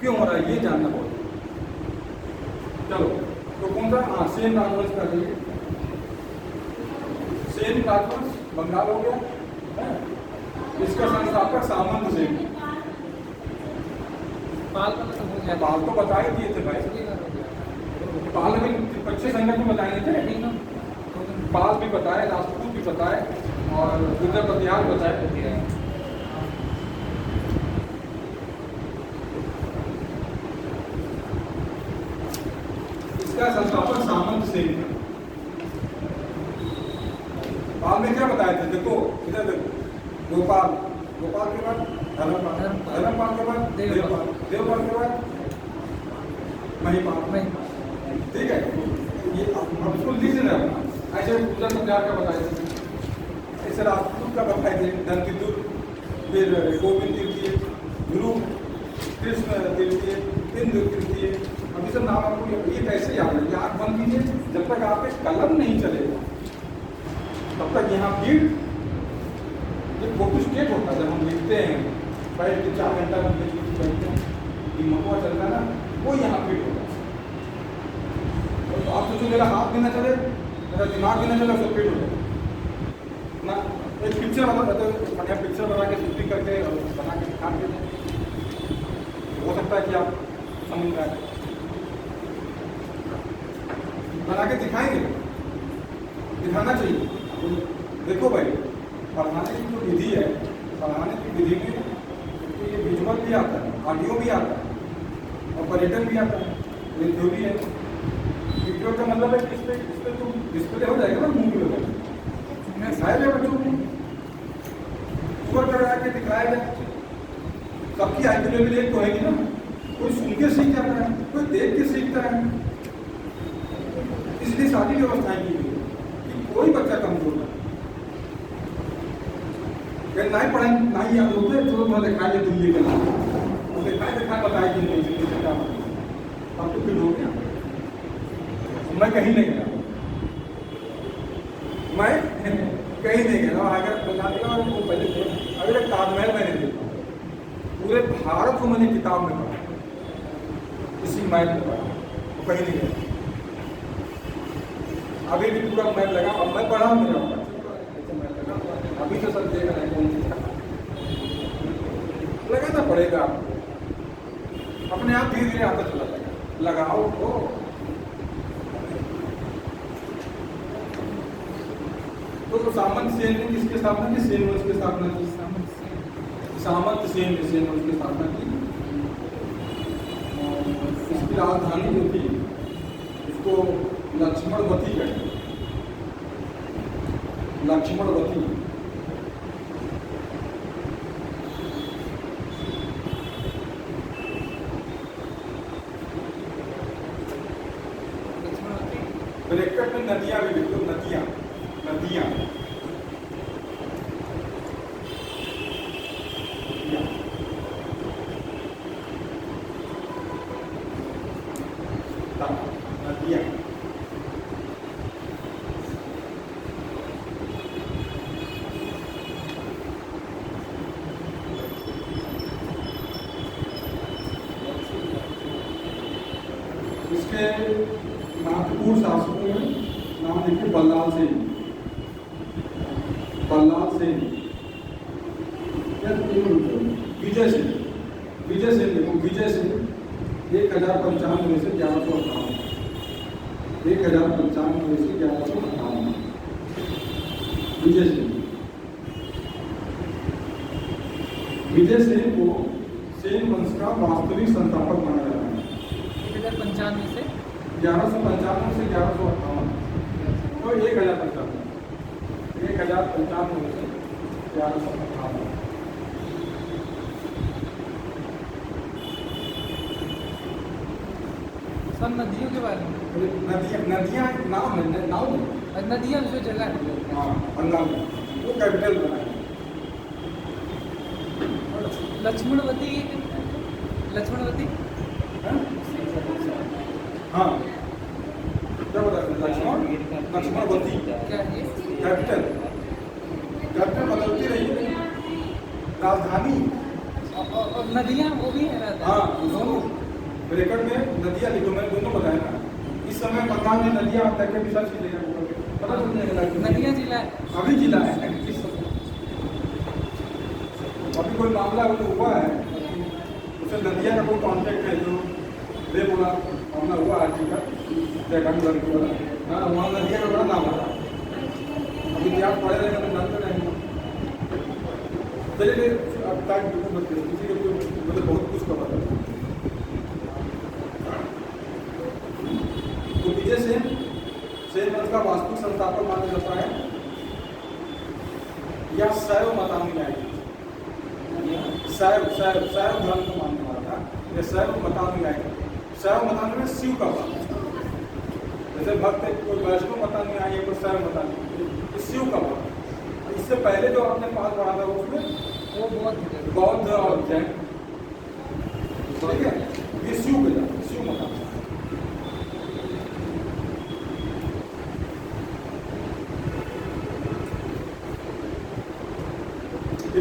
क्यों हो रहा है, ये जानना होगा। चलो तो कौन सा? हाँ, सेन राजवंश का लिए, सेन राजवंश बंगाल हो गया है? इसका संस्थापक सामंत सेन। पाल वाला तो हो गया, पाल तो बता ही दिए थे भाई, पाल भी पच्चीस संगठन में बताए थे, पाल भी बताए, राजपूत भी बताए, और गुजर प्रतिहार बताए। इसका संस्थापक सामंत सेन था। पाल में क्या बताए थे? देखो इधर देखो, गोपाल, गोपाल के बाद धर्मपाल, धर्मपाल के बाद देवपाल, देवपाल के बाद महिपाल, ठीक है। ये अब इसको लिख रहे हैं, ऐसे गुजर प्रतिहार का बताए थे, ऐसे राजपूत का बताए थे, धनकितुर, फिर गोविंद तृतीय, ध्रुव, कृष्ण तृतीय, इंद्र तृतीय। अभी सब नाम आपको ये कैसे याद है? आँख बंद कीजिए, जब तक आप एक कलम नहीं चलेगा तब तक यहाँ भीड़, ये फोटो स्टेट होता है। जब हम लिखते हैं बैठ के 4 घंटा में बैठते हैं, दिमाग चलता है ना, वो यहाँ फिट होता है। तो आप सोचो मेरा हाथ भी ना चले, मेरा दिमाग भी ना चले, सब फिट हो जाए ना। एक पिक्चर बढ़िया पिक्चर बना के शूटिंग करके और बना के दिखा के हो सकता है कि आप समझ में आए, बना के दिखाएंगे, दिखाना चाहिए। देखो भाई, पढ़ाने की जो विधि है, पढ़ाने की विधि में तो ये विजुअल भी आता है, ऑडियो भी आता है, और पर्यटन भी आता है, ये थ्योरी है। वीडियो का मतलब है कि इस पर तो डिस्प्ले हो जाएगा ना, मूवी हो जाएगा, दिखाया जाए बच्चों को, ऊपर करा के दिखाया जाए। सबकी आईक्यू लेवल एक तो है ना, कोई सुन के सीख जाता है, कोई देख के सीखता है। इसलिए सारी व्यवस्थाएं की गई कि कोई बच्चा कमजोर ना, ना ही पढ़ेंगे ना ही याद होते, जो मैं दिखाएंगे दिल्ली के नाम, तो दिखाए बताए कि नहीं क्या अब तो फिर हो गया। मैं कहीं नहीं गया, मैं कहीं नहीं गया। अगर बता देगा वो पहले अगर ताजमहल मैंने देखा, पूरे भारत को मैंने किताब में पढ़ा, इसी मैप में पढ़ा, वो कहीं नहीं गया। अभी भी पूरा मैप लगा, अब मैं पढ़ा मेरा मैप लगा, अभी तो सब देख रहे हैं कौन सी लगाना पड़ेगा आपको, अपने आप धीरे धीरे आता चला जाएगा, लगाओ तो। तो सामंत सेन ने किसकी स्थापना की? सेन वंश की स्थापना की। सामंत सेन ने सेन वंश की स्थापना की। इसकी राजधानी जो थी उसको लक्ष्मणवती कहते हैं, लक्ष्मणवती। में नदियाँ भी लिख लो, नदियाँ, नदियाँ, नदियाँ। इसके महत्वपूर्ण शासकों में नाम देखिए बल्लाल सेन, बल्लाल सेन, विजय सेन, विजय सेन देखो, विजय सेन 1095 से 1158, 1095 से 1158, विजय सेन। विजय सेन को सेन वंश का वास्तविक संस्थापक माना जाता है। 1095 से 1195 से 1158, तो 1095, 1095 से 1158। सब नदियों के बारे में, नदियाँ, नदियाँ नाम है, नाम है। और नदियाँ जो जगह है, हाँ, बंगाल में वो कैपिटल बना है। लक्ष्मणवती, लक्ष्मणवती हैं? हाँ, क्या बता रहे लक्ष्मण, लक्ष्मणवती क्या है ये? कैपिटल, कैपिटल बदलती रही है, राजधानी। और नदियाँ वो भी है राजधानी। हाँ, दोनों रिकॉर्ड में नदियाँ लिखो, मैंने दोनों बताया ना। इस समय बंगाल में नदियाँ आता है, रिसर्च कीजिएगा गूगल पे, पता चल जाएगा। नदियाँ जिला है। अभी जिला है, अभी कोई मामला हुआ है, उससे नदिया का कोई कॉन्टेक्ट है जो ले बोला मामला हुआ आरटी का जयकांत लड़की वाला, हाँ वहाँ नदिया का बड़ा नाम आता है। अभी इतिहास पढ़े रहेंगे तो जानते रहेंगे। चलिए अब तक किसी के मुझे बहुत कुछ पता है। तो विजय सेन वंश का वास्तविक संस्थापक माना जाता है, या शैव मतानुयायी, शैव धर्म को मानने वाला था, या शैव मतानुयायी। शैव मतानुयायी में शिव का भक्त, जैसे भक्त है कोई वैष्णव मतानुयायी है, कोई शैव मतानुयायी, शिव का भक्त। इससे पहले जो आपने पास पढ़ा था उसमें वो बौद्ध और जैन, ठीक है, ये शिव के जाते, शिव मतानुयायी।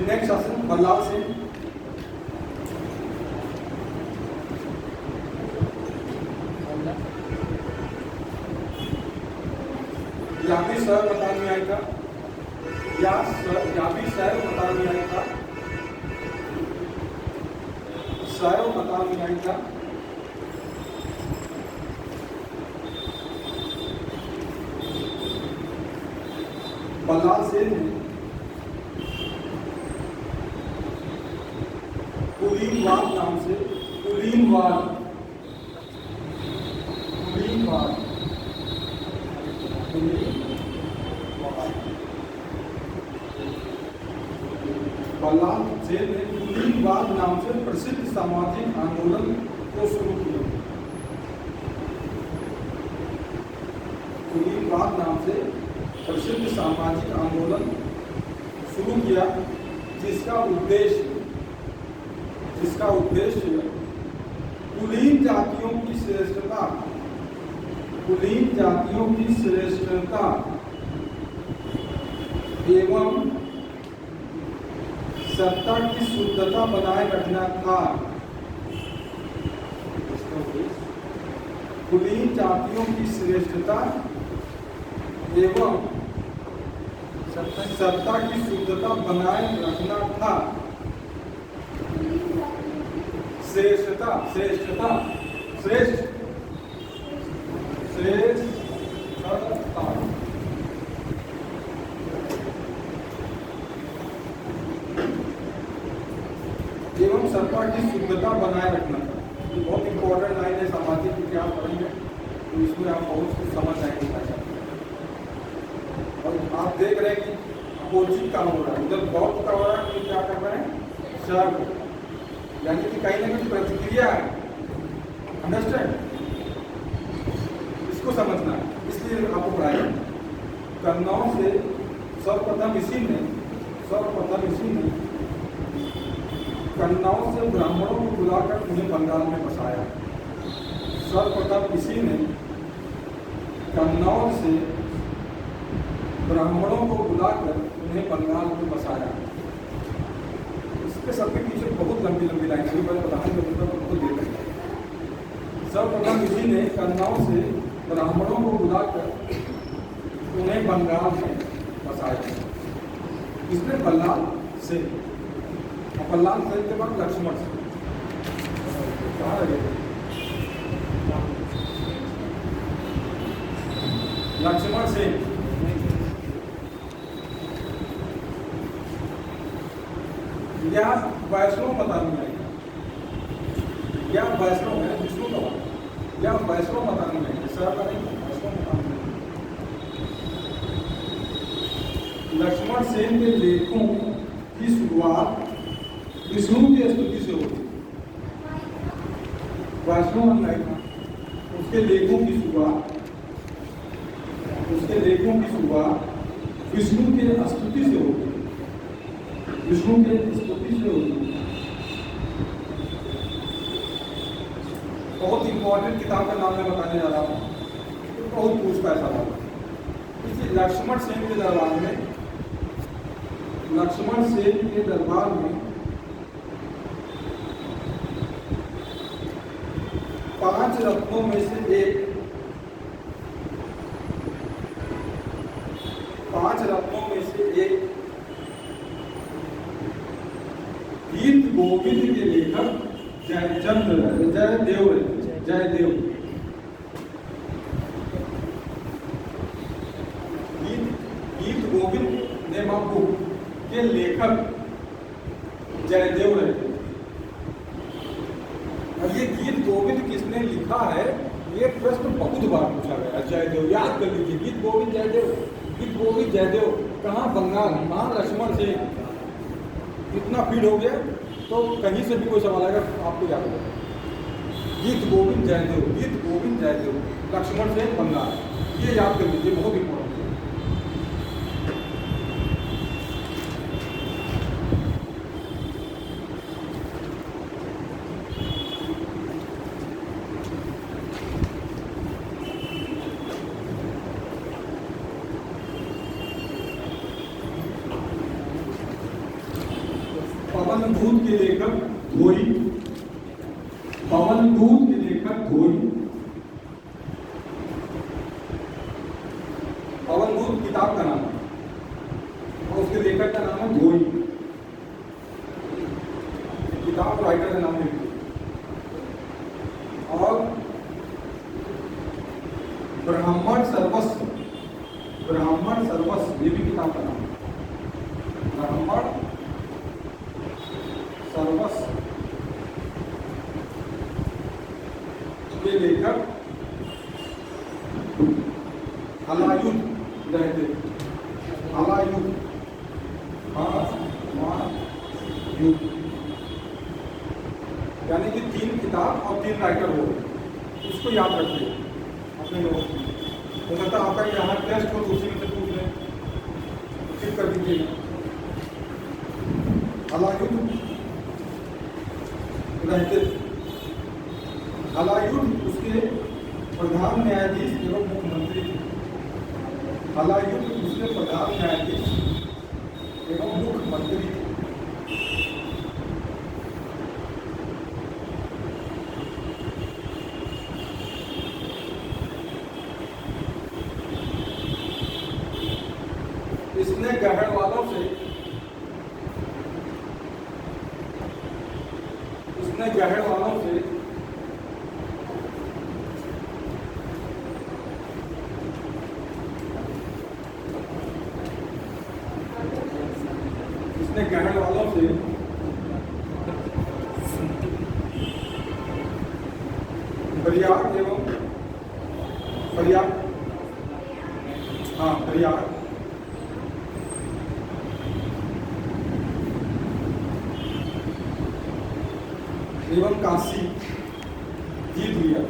नेक्स्ट शासन बल्लाल सेन, या भी शैव मतानुयायी था, या भी शैव मतानुयायी था, शैव मतानुयायी था। बल्लाल सेन ने कुलीनवाद नाम से, कुलीनवाद, बल्लाल सेन ने कुलीनवाद नाम से प्रसिद्ध सामाजिक आंदोलन को शुरू किया। कुलीनवाद नाम से प्रसिद्ध सामाजिक आंदोलन शुरू किया, जिसका उद्देश्य कुलीन जातियों की श्रेष्ठता, कुलीन जातियों की श्रेष्ठता एवं सत्ता की शुद्धता बनाए रखना था। कुलीन जातियों की श्रेष्ठता एवं सत्ता की शुद्धता बनाए रखना था। श्रेष्ठता, श्रेष्ठता, श्रेष्ठ, श्रेष्ठता एवं सत्ता की शुद्धता बनाए रखना था। ये बहुत इंपॉर्टेंट लाइन है, सामाजिक इतिहास पढ़ेंगे तो इसमें आप बहुत कुछ समझ आएंगे। और आप देख रहे हैं कि अपोजिट काम हो रहा है, उधर बौद्ध का हो रहा है, तो क्या कर रहे हैं शैव, यानी कि कहीं ना कहीं प्रतिक्रिया है। अंडरस्टैंड, इसको समझना है। इसलिए इसी आपको पढ़ाया कन्नौज से सर्वप्रथम इसी ने कन्नौज से ब्राह्मणों को बुलाकर उन्हें बंगाल में बसाया। सर्वप्रथम इसी ने कन्नौज से ब्राह्मणों को बुलाकर उन्हें बंगाल में बसाया। इसके सबके पीछे बहुत लंबी लंबी लाइन है, मैंने बताने में बहुत देर लगता है। सर्वप्रथम इसी ने कन्नौज से ब्राह्मणों को बुलाकर उन्हें बंगाल में बसाया। इसने बल्लाल से, बल्लाल से के बाद लक्ष्मण से कहाँ लगे लक्ष्मण से या वैष्णव मता में आएगा, या वैष्णव है विष्णु का वाला, या वैष्णव मता में आएगा, सरल नहीं वैष्णव मता में। लक्ष्मण सेन के लेखों की शुरुआत विष्णु की स्तुति से होती है। वैष्णव अनुयायी था, उसके लेखों की शुरुआत विष्णु के स्तुति से होती है, विष्णु के स्तुति से होती है। बहुत इंपॉर्टेंट किताब का नाम मैं बताने जा रहा हूँ, बहुत पूछता है सवाल। इसी लक्ष्मण सेन के दरबार में, लक्ष्मण सेन के दरबार में 5 रत्नों में से एक, 5 रत्नों में से एक गीत गोविंद के लेखक जयदेव गीत गोविंद नेमापू के लेखक जयदेव रहे। और ये गीत गोविंद किसने लिखा है, ये प्रश्न बहुत बार पूछा गया। जयदेव याद कर लीजिए, गीत गोविंद जयदेव कहाँ, बंगाल, कहाँ लक्ष्मण से। इतना फीड हो गया तो कहीं से भी कोई सवाल आएगा आपको याद होगा। गीत गोविंद जयदेव लक्ष्मण से बंगाल, ये याद कर लीजिए, बहुत इंपॉर्टेंट है। पवनदूत के लेखक धोई, पवनदूत के लेखक धोई। पवनदूत किताब का नाम है और उसके लेखक का नाम है धोई। किताब राइटर का नाम है। और ब्राह्मण सर्वस्व ये भी किताब का नाम है। ब्राह्मण सर्वस्व के लेखक हलायुध रहते, हलायुध यानी कि 3 किताब और 3 राइटर हो, उसको याद रखिए अपने नोट्स में। हो सकता है आपका यहाँ टेस्ट हो तो उसी में से पूछ लें, टिक कर दीजिएगा। हलायुध रहते, हलायुध उसके प्रधान न्यायाधीश एवं मुख्यमंत्री थे। हलायुध उसके प्रधान न्यायाधीश एवं मुख्यमंत्री थे। इसने गहड़वालों से प्रयाग एवं काशी जीत लिया।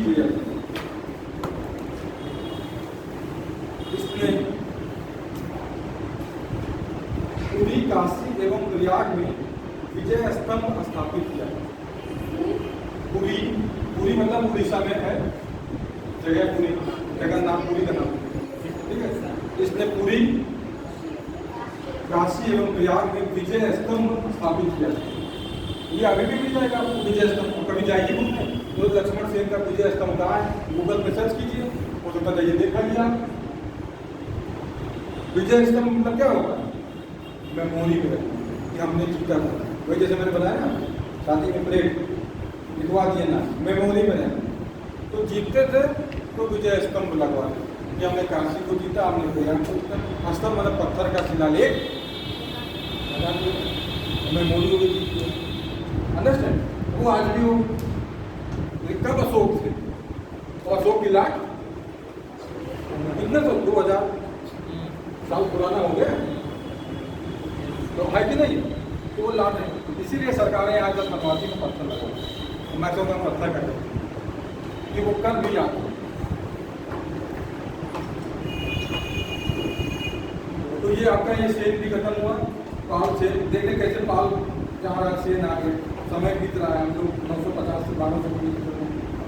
किया। इसने पूरी काशी एवं प्रयाग में विजय स्तंभ स्थापित किया। पुरी, पुरी मतलब उड़ीसा में है जगह, पुरी जगन्नाथपुरी का नाम, ठीक है। इसने पुरी, काशी एवं प्रयाग में विजय स्तंभ स्थापित किया। ये अभी भी मिल जाएगा आपको विजय स्तंभ, कभी जाइए घूमने तो लक्ष्मण सेन का विजय स्तंभ कहाँ है, गूगल पे सर्च कीजिए, हो सकता है ये देखा लिया। विजय स्तंभ मतलब क्या होगा, मेमोरी में कि हमने जीता था, वही जैसे मैंने बताया ना शादी में प्लेट लिखवा दिए ना, मेमोरी में रहना। तो जीतते थे तो विजय स्तंभ लगवा कि हमने काशी को जीता, हमने प्रयाग को जीता। स्तंभ मतलब पत्थर का शिलालेख लगा दिया, मेमोरी हो गई। अंडरस्टैंड, वो आज भी हो। कब अशोक थे, तो अशोक की लाट कितना, तो 2000 साल पुराना हो गया, तो है कि नहीं, तो वो लाट है। इसीलिए सरकारें आज तक बनवाती में पत्थर लगा, मैं कहूँगा पत्थर का कि वो कल भी याद हो। तो ये आपका ये सेन भी खत्म हुआ, पाल सेन देखने कैसे पाल जहाँ रहा सेन आ गए, समय बीत रहा है, हम लोग 950 से 1200।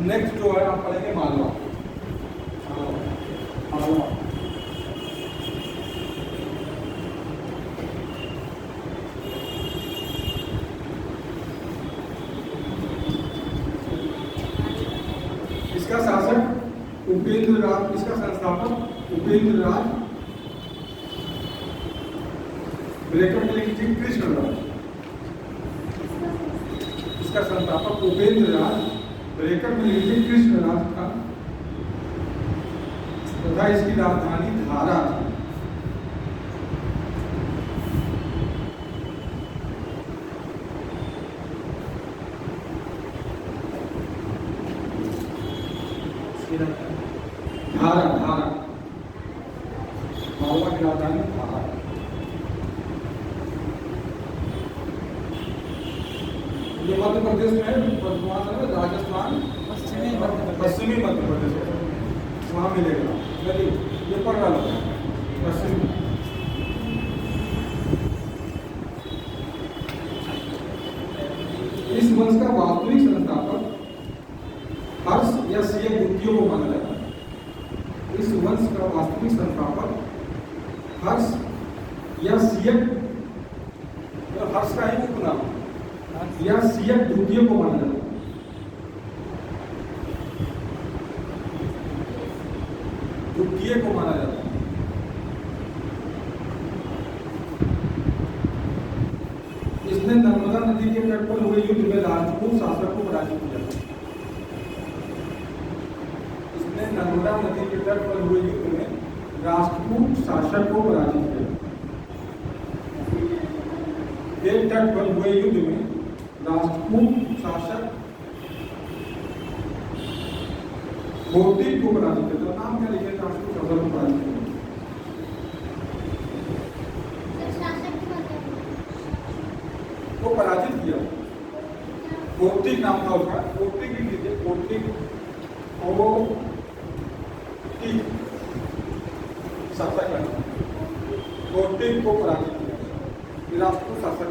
नेक्स्ट जो है आप पढ़ेंगे मालवा। मालवा इसका शासक उपेंद्र राज, इसका संस्थापक उपेंद्र राज, ब्रैकेट में लिखिए कृष्ण राज। इसका संस्थापक उपेंद्र राज, ब्रैकेट में लिखिए कृष्ण राज था, तथा इसकी राजधानी धारा थी। धारा, धारा, मालवा की राजधानी धारा। ये मध्य प्रदेश में है, राजस्थान, पश्चिमी मध्य प्रदेश है, वहाँ मिलेगा। यदि ये पढ़ रहा है पश्चिमी। इस वंश का वास्तविक संस्थापक हर्ष या सीएम द्वितीय को माना जाता है। इस वंश का वास्तविक संस्थापक हर्ष या सीएम, हर्ष का ही उपनाम या सीएम द्वितीय को माना जाता है। द्वितीय को माना जाता है। इसने नर्मदा नदी के तट पर हुए युद्ध में राजपूत शासक को पराजित किया। इसने नर्मदा नदी के तट पर हुए युद्ध में राजपूत शासक को पराजित किया। के तट पर हुए युद्ध में राजपूत शासक भौतिक को पराजित किया। तो नाम क्या लिखे, राजपूत शासक को पराजित किया। को पराजित किया, भौतिक नाम था उसका, भौतिक लिख लीजिए, भौतिक शासक है, भौतिक को पराजित किया, राजपूत शासक।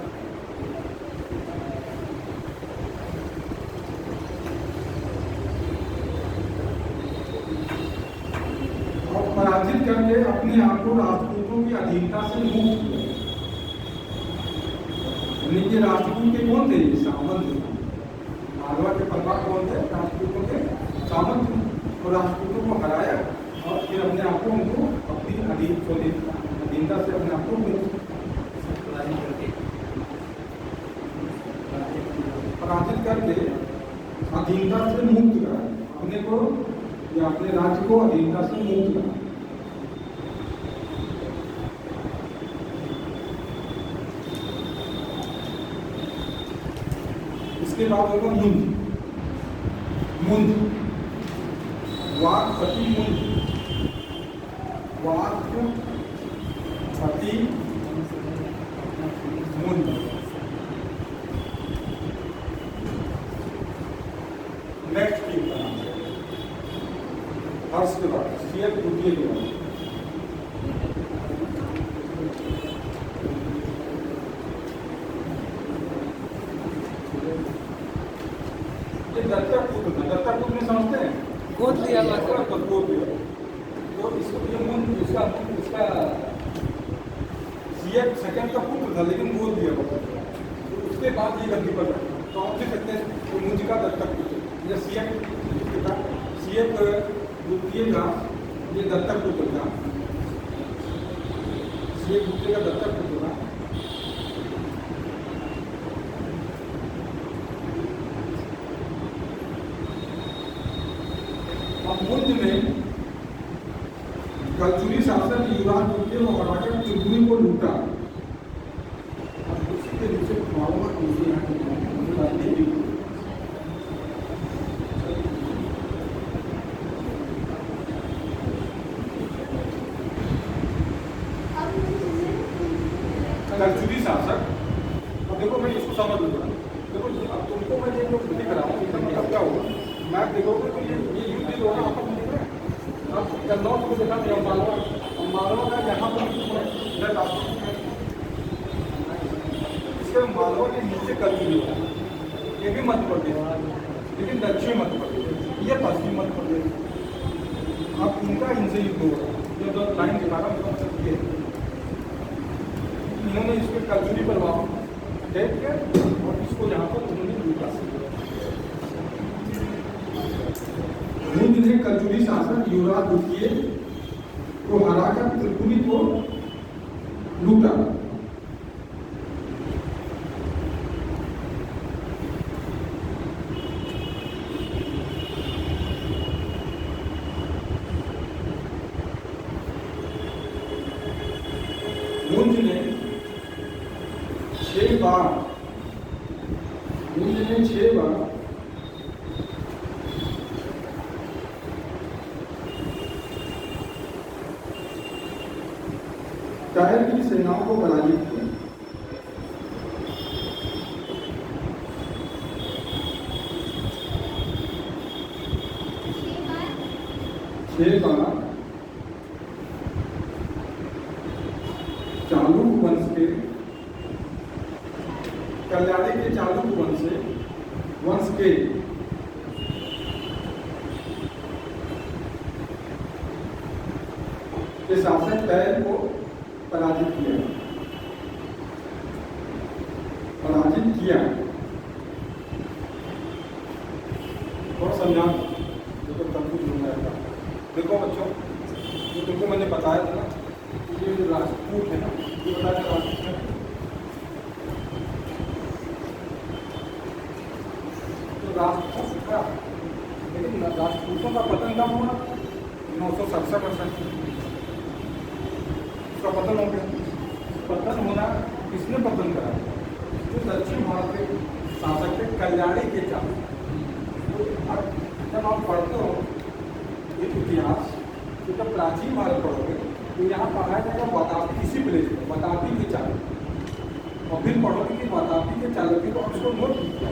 और पराजित करके अपने आप को राजपूतों की अधीनता से मुक्त किया। ये राजपूत के कौन थे, सामंत थे। मालवा के प्रभाव कौन थे, राजपूतों के सामंत थे। और राजपूतों को हराया और फिर अपने आप को उनको अपनी अधीनता से अपने आप को पराजित करके अधीनता से मुक्त करा, अपने को या अपने राज्य को अधीनता से मुक्त करा। इसके बाद होगा मुंज, मुंज, वाक्पति मुंज, वाक्पति मुंज। नेक्स्ट किंग का नाम हार्स के बाद सियक द्वितीय के बाद ये दत्तक पुत्र था। दत्तक पुत्र में समझते हैं गोद लिया हुआ था। गोद लिया। तो इसको ये इसका सियक सेकंड का पुत्र था लेकिन गोद दिया हुआ था। तो उसके बाद ये गद्दी पर बैठा। तो आप देख सकते हैं तो मुंज का दत्तक पुत्र ये सियक द्वितीय का ये दत्तक पुत्र था। सियक द्वितीय का दत्तक पुत्र था। मुंज में कलचुरी शासक युवराज द्वितीय को हराकर चुगली को लूटा। अब उसी के नीचे मालूम मुझे यहाँ की कलचुरी शासक। अब देखो मैं इसको समझ लूँगा। देखो अब तुमको मैं ये जो दिख रहा हूँ इसका मतलब क्या होगा? मैप देखोगे तो ये युद्ध जो है आपको दिख रहा है। अब कन्नौज को देखा मैं मालवा का यहाँ पर इसके मालवा के नीचे कलचुरी होता है। ये भी मध्य प्रदेश लेकिन दक्षिण मध्य प्रदेश ये पश्चिम मध्य प्रदेश। अब इनका इनसे युद्ध हो रहा है। ये जो लाइन दिखा रहा हूँ ये इन्होंने इसके कलचुरी पर अटैक किया और इसको यहाँ पर उन्होंने लूटा। मुंज ने कलचुरी शासक युवराज द्वितीय को हराकर त्रिपुरी को लूटा। मुंज ने 6 बार टायर की सेनाओं को पराजित किया। चालुक वंश के कल्याणी के चालुक वंश के शासक टायर को पराजित किया। और समझा तो कंफ्यूज हो जाएगा। देखो बच्चों जो तुमको मैंने बताया था ना ये जो राजपूत है ना ये बताया राजपूत है। तो राजपूत था लेकिन राजपूतों का पतन कब हुआ? 967 उसका पतन हो गया। पतन होना किसने पतन करा? जो दक्षिण भारत के शासक थे कल्याणी के चालुक। जब आप पढ़ते हो ये इतिहास तो जब प्राचीन भारत पढ़ोगे तो यहाँ पढ़ाया जाएगा वातापी इसी प्लेस में वातापी के चालुक। और फिर पढ़ोगे कि वातापी के चालुक को उसको नोट किया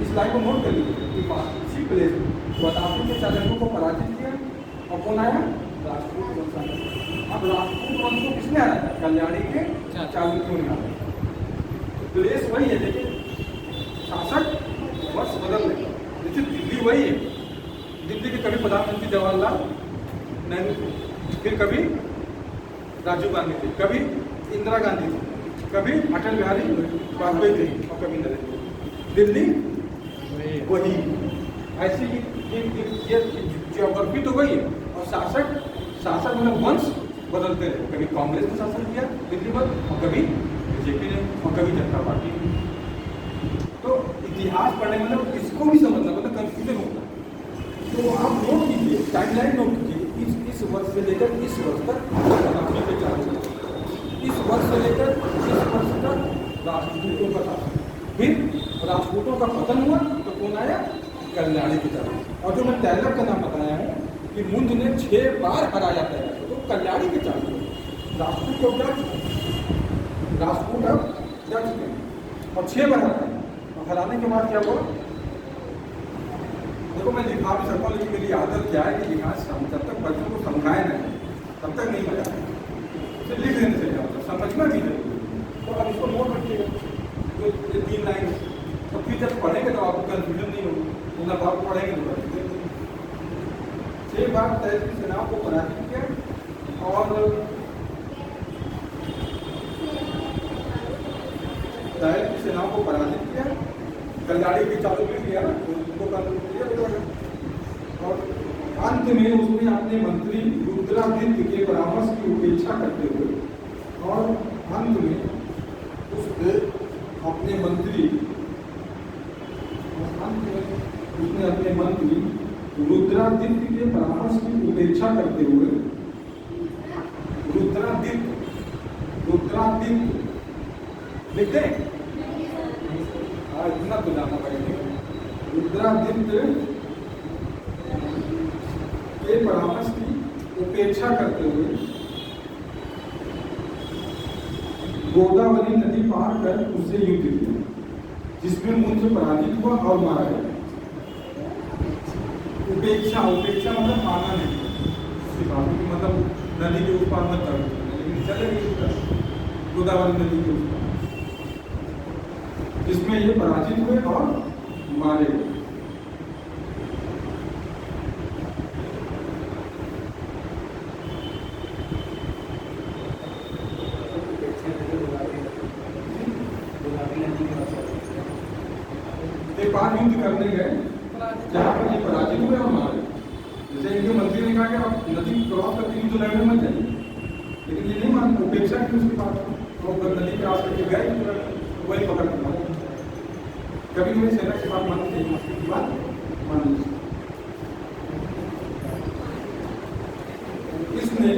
इस लाइन को नोट कर लीजिए कि इसी प्लेस में वातापी के चालकों को पराजित किया। और कौन आया? राजपूत वंश आया। अब राजपूत वंश को किसने आया? कल्याणी के चालुक्यों ने आया। प्लेस वही है लेकिन शासक वर्ष बदल रहे। जैसे दिल्ली वही है। दिल्ली के कभी प्रधानमंत्री जवाहरलाल नेहरू थे, फिर कभी राजीव गांधी थे, कभी इंदिरा गांधी थे, कभी अटल बिहारी वाजपेयी थे और कभी नरेंद्र मोदी। दिल्ली वही ऐसी ये जियोग्राफी तो वही है। और शासक मतलब वंश बदलते रहे। कभी कांग्रेस ने शासन किया दिल्ली पर और कभी बीजेपी ने और कभी जनता पार्टी ने। तो इतिहास पढ़ने मतलब इसको भी समझना मतलब कंफ्यूजन होगा। तो आप नोट कीजिए टाइमलाइन नोट कीजिए इस वर्ष से लेकर इस वर्ष तक वातापी के चालुक, इस वर्ष से लेकर इस वर्ष तक राजपूतों का शासन। फिर राजपूतों का पतन हुआ तो कौन आया? कल्याणी के चालुक। और जो मैं टैलर का नाम बताया है कि मुंज ने 6 बार हराया टैलर तो कल्याणी के चालुक। राजपूत को जा चुके राजपूत अब जा चुके हैं और 6 बार हराए। और हराने के बाद क्या हुआ? इसको मैं लिखा भी सकता हूँ, लेकिन मेरी आदत क्या है कि लिखा जब तक बच्चों को समझाए नहीं तब तक नहीं बताए, उसे लिख देने से क्या होता, समझना भी नहीं। तो अब इसको नोट रखिएगा, तो ये 3 लाइन, तो फिर जब पढ़ेंगे तो आपको कन्फ्यूजन नहीं होगी, तो ना आप पढ़ेंगे तो बच्चे 6 बार तहसील सेनाओं को पराजित किया और तहसील सेनाओं को पराजित किया, कल्याणी भी चालू भी किया ना, उनको किया। और अंत में उसने अपने मंत्री रुद्रादित्य के परामर्श की उपेक्षा करते हुए, और अंत में उसने अपने मंत्री रुद्रादित्य के परामर्श की उपेक्षा करते हुए, रुद्रादित्य लिखते हैं, इतना तो जानना पड़ेगा। रुद्रादित्य के परामर्श की उपेक्षा करते हुए गोदावरी नदी पार कर उससे युद्ध किया, जिसमें मुझे पराजित हुआ और मारा गया। उपेक्षा मतलब माना नहीं, मतलब नदी के उस पार मत चलो, लेकिन चले गए गोदावरी नदी के उस पार, जिसमें ये पराजित हुए और मारे गए। पार युद्ध करने गए जहाँ पर ये पराजित हुए और मारे। जैसे इनके मंत्री ने कहा कि आप नदी क्रॉस करके युद्ध लड़ने मत जाइए, लेकिन ये नहीं मान, उपेक्षा की उसकी बात, तो नदी क्रॉस करके गए, वही पकड़ के मारे। कभी कभी सेना की बात मानते हैं, की बात मान लीजिए। इसने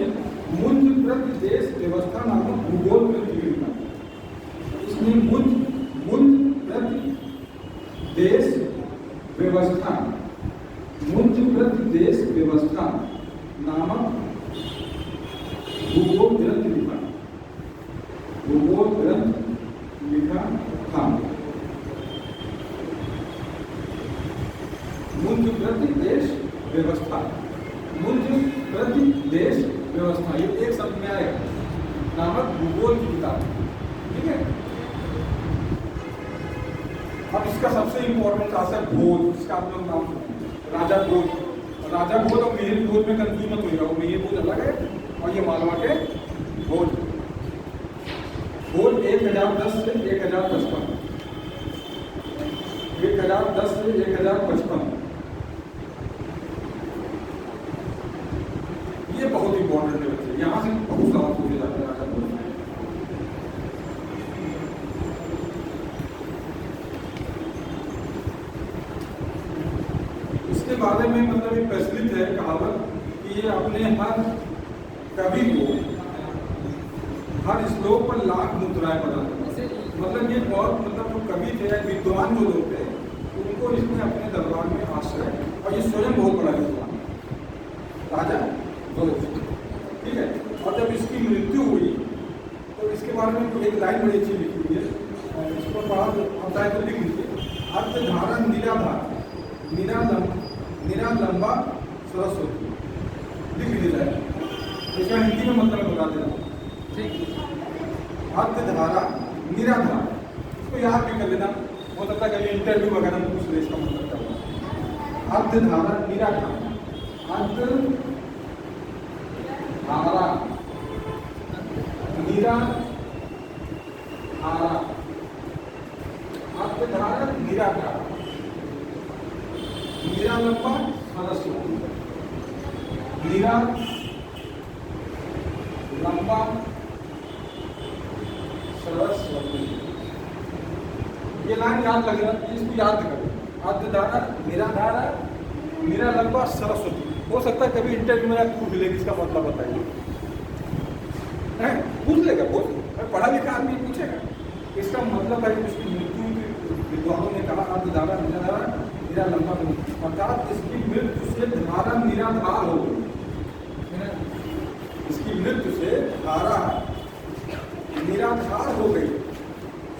मुंज प्रति देश व्यवस्था नामक भूगोल ग्रंथ लिखा। इसने मुंज प्रति देश व्यवस्था, मुंज प्रति देश व्यवस्था नामक भूगोल ग्रंथ लिखा, भूगोल ग्रंथ लिखा था। मुंज प्रति देश व्यवस्था, मुंज प्रति देश व्यवस्था, ये एक शब्द में आएगा, नामक भूगोल की किताब, ठीक है। अब इसका सबसे इंपॉर्टेंट आंसर भोज, इसका आप लोग नाम सुना, राजा भोज। राजा भोज और मिहिर भोज में कंफ्यूज मत होइएगा, वो मिहिर भोज अलग है और ये मालवा के भोज। भोज 1010 से 1055, 1010 से 1055, ये बहुत इंपॉर्टेंट है बच्चे, यहाँ से बहुत सवाल पूछे जाते हैं राजा भोज। इसके बारे में मतलब एक प्रचलित है कहावत कि ये अपने हर कवि को हर श्लोक पर लाख मुद्राएं बनाते हैं। मतलब ये बहुत, मतलब जो कवि थे, विद्वान जो लोग थे, उनको इसने अपने दरबार में आश्रय, और ये स्वयं बहुत बड़ा विद्वान राजा भोज, ठीक है। और जब इसकी मृत्यु हुई तो इसके बारे में एक लाइन बड़ी अच्छी लिखी हुई है, इसको पढ़ा होता है तो लिख लीजिए। अर्धधारा निराधार निरालंबा सरस्वती, लिख लीजिए। इसका हिंदी में मतलब बता देना, ठीक। अर्धधारा निराधार, इसको याद भी कर लेना, हो सकता है कभी इंटरव्यू वगैरह में पूछ ले इसका मतलब क्या होगा। अर्धधारा निराधार, अर्धधारा निराधार, अर्धधारा निराधार, निरालंबा सरस्वती, निरालंबा सरस्वती, ये लाइन याद लगेगा, इसको याद करें। अर्धधारा निराधारा निरालंबा सरस्वती, हो सकता है कभी इंटरव्यू में पूछ लेगी इसका मतलब बताइए, पूछ लेगा, बहुत पढ़ा लिखा आदमी पूछेगा इसका मतलब है। उसकी मृत्यु विद्वानों ने कहा अर्धधारा निराधारा निरालंबा, अर्थात इसकी मृत्यु से धारा निराधार हो गई, इसकी मृत्यु से धारा निराधार हो गई,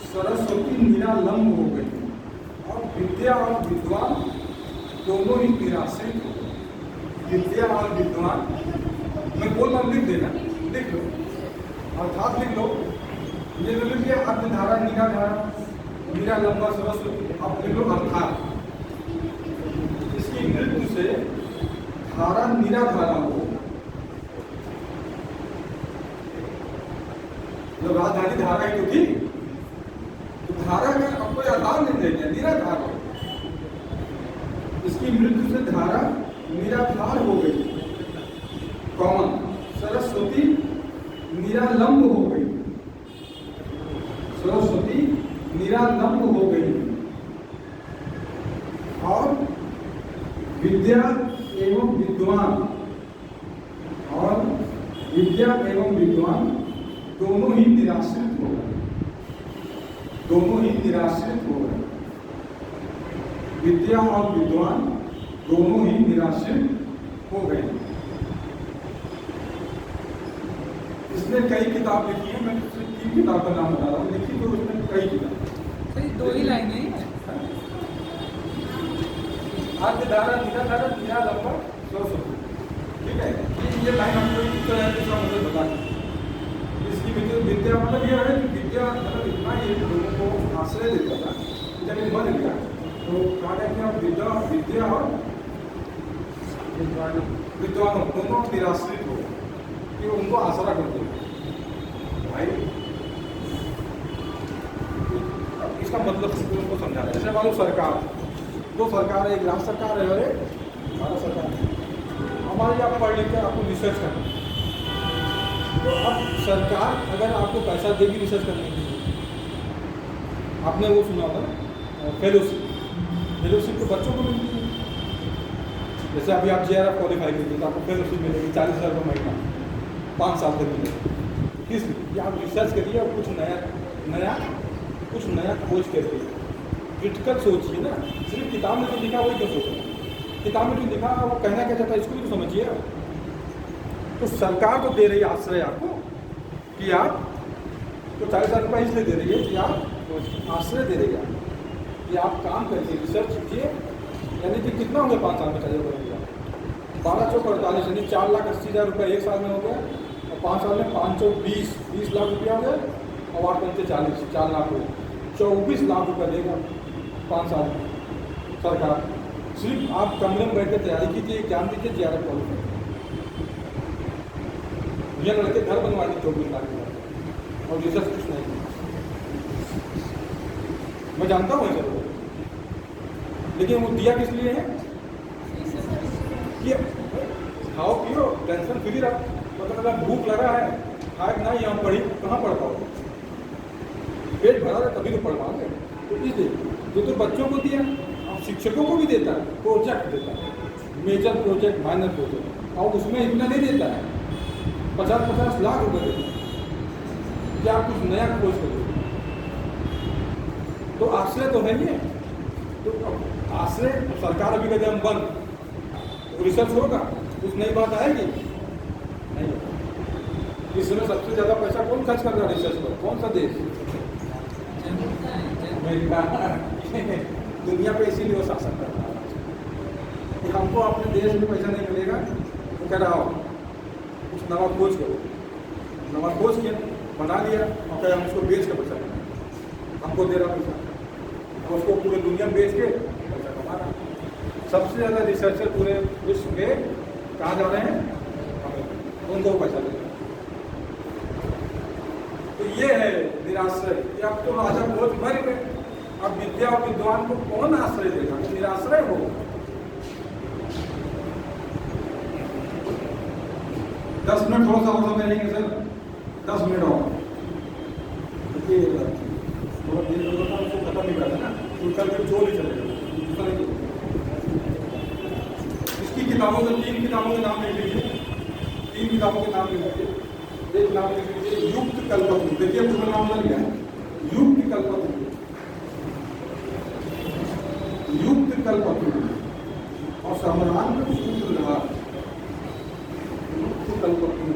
सरस्वती निरालंब हो गई, और विद्या और विद्वान दोनों ही निराश्रित हो। विद्या और विद्वान, मैं बोल रहा हूँ, लिख देना, लिख लो, अर्थात लिख लो, ये तो लिख लिया अर्धधारा, नीराधारा, नीरा लंबा सरस्वती। अब लिख लो अर्थात, इसकी मृत्यु से धारा नीराधारा हो, तो राजधानी धारा ही तो थी, तो धारा का अब कोई आधार नहीं दे दिया, निराधार हो। इसकी मृत्यु से धारा निराधार हो गई, कौन? सरस्वती निरालंब हो गई, सरस्वती निरालंब हो गई, और विद्या एवं विद्वान, और विद्या एवं विद्वान दोनों ही निराश्रित हो गए, दोनों ही निराश्रित हो गए। विद्या और विद्वान दोनों ही निराश्रित हो गए। इसने कई किताब लिखी है, मैं सिर्फ 3 किताब का नाम बता रहा हूँ, लिखी तो उसने कई किताब। सही 2 ही लाइन है। अर्धधारा, निराधारा, निरालंब, सरस्वती, ठीक है। ये लाइन हमको इसका मतलब बता दें। इसकी विद्या मतलब यह है कि विद्या मतलब इतना ही लोगों को आश्रय देता था, जब ये बन गया तो कहा गया कि अब विद्या और विद्वान दोनों निराश्रित हो, कि उनको आसरा करते भाई। इसका मतलब उनको समझा रहे, जैसे मानो सरकार, 2 सरकार है, एक राज्य सरकार है और एक भारत सरकार है। हमारे आप पढ़ लिख कर आपको रिसर्च करना, तो अब सरकार अगर आपको पैसा देगी रिसर्च करने के लिए, आपने वो सुना होगा ना फेलोशिप, फेलोशिप तो बच्चों को मिलती है। जैसे अभी आप JRF क्वालिफाई कीजिए तो आपको फेलोशिप मिलेगी 40,000 रुपये महीना, 5 साल तक मिलेगी। किस लिए? आप रिसर्च करिए और कुछ नया खोज करके क्रिटिकल सोचिए ना। सिर्फ किताब में जो लिखा वही क्यों सोचना, किताब में जो लिखा वो कहना क्या चाहता है इसको भी तो समझिए। तो सरकार तो दे रही है आश्रय आपको कि आप तो 40,000 रुपये इसलिए दे रही है कि आप आश्रय दे रही है कि आप काम करिए, रिसर्च कीजिए। यानी कि कितना हो गया 5 साल में 40,000 रुपया, 12 चौक 48, यानी 4,80,000 रुपये 1 साल में हो गया, और 5 साल में 5 चौक 20 लाख रुपया हो गया, और 8 पंचे 40, 4 लाख हो गया, 24 लाख रुपया देगा 5 साल में सरकार। सिर्फ आप कमरे में बैठ कर तैयारी कीजिए, एग्जाम दीजिए, JRF क्वालिफाई। ये लड़के घर बनवा दी 24 लाख रुपये और रिसर्च कुछ नहीं। मैं जानता हूँ सर, लेकिन वो दिया किस लिए है कि खाओ पियो, टेंशन फ्री रहो। मतलब अगर भूख लगा है, खाए ना, यहाँ पढ़ी कहाँ पढ़ पाओगे? पेट भरा है तभी तो पढ़ पाओगे। तो इसलिए तो बच्चों को दिया, अब शिक्षकों को भी देता है, प्रोजेक्ट देता है, मेजर प्रोजेक्ट, माइनर प्रोजेक्ट, और उसमें इतना नहीं देता है, 50-50 लाख रुपए देता है कि आप कुछ नया खोज करो। तो आश्रय तो है ये, तो आश्रय सरकार अभी कहते हम बंद, तो रिसर्च होगा, कुछ नई बात आएगी नहीं। इस समय सबसे ज़्यादा पैसा कौन खर्च कर रहा है रिसर्च पर? कौन सा देश? अमेरिका। दुनिया पे इसीलिए वो शासन कर रहा है कि हमको अपने देश में पैसा नहीं मिलेगा, तो कह रहा हो कुछ नवा खोज करो। नवा खोज किया, बना लिया, और कह हम उसको बेच के पैसा कमाएं, हमको दे रहा पैसा, और उसको पूरे दुनिया में बेच के पैसा कमा रहा। सबसे ज़्यादा रिसर्चर पूरे विश्व में कहाँ जा रहे हैं? उनको पैसा दे रहे हैं। तो ये है निराश्रय कि अब तो राजा भोज मर गए, अब विद्या और विद्वान को कौन आश्रय देगा? तो निराश्रय हो। दस मिनट थोड़ा सा और समय लेंगे सर, 10 मिनट और। देखिए थोड़ा देर होगा उसको खत्म नहीं करना ना, तो कल फिर जो नहीं चलेगा। इसकी किताबों के 3 किताबों के नाम लिख लीजिए, 3 किताबों के नाम लिख लीजिए। एक नाम लिख लीजिए युक्त कल्पतरु, देखिए पूरा नाम लग गया, युक्त कल्पतरु, युक्त कल्पतरु, और सम्रांत सूत्रधार, युक्त कल्पतरु,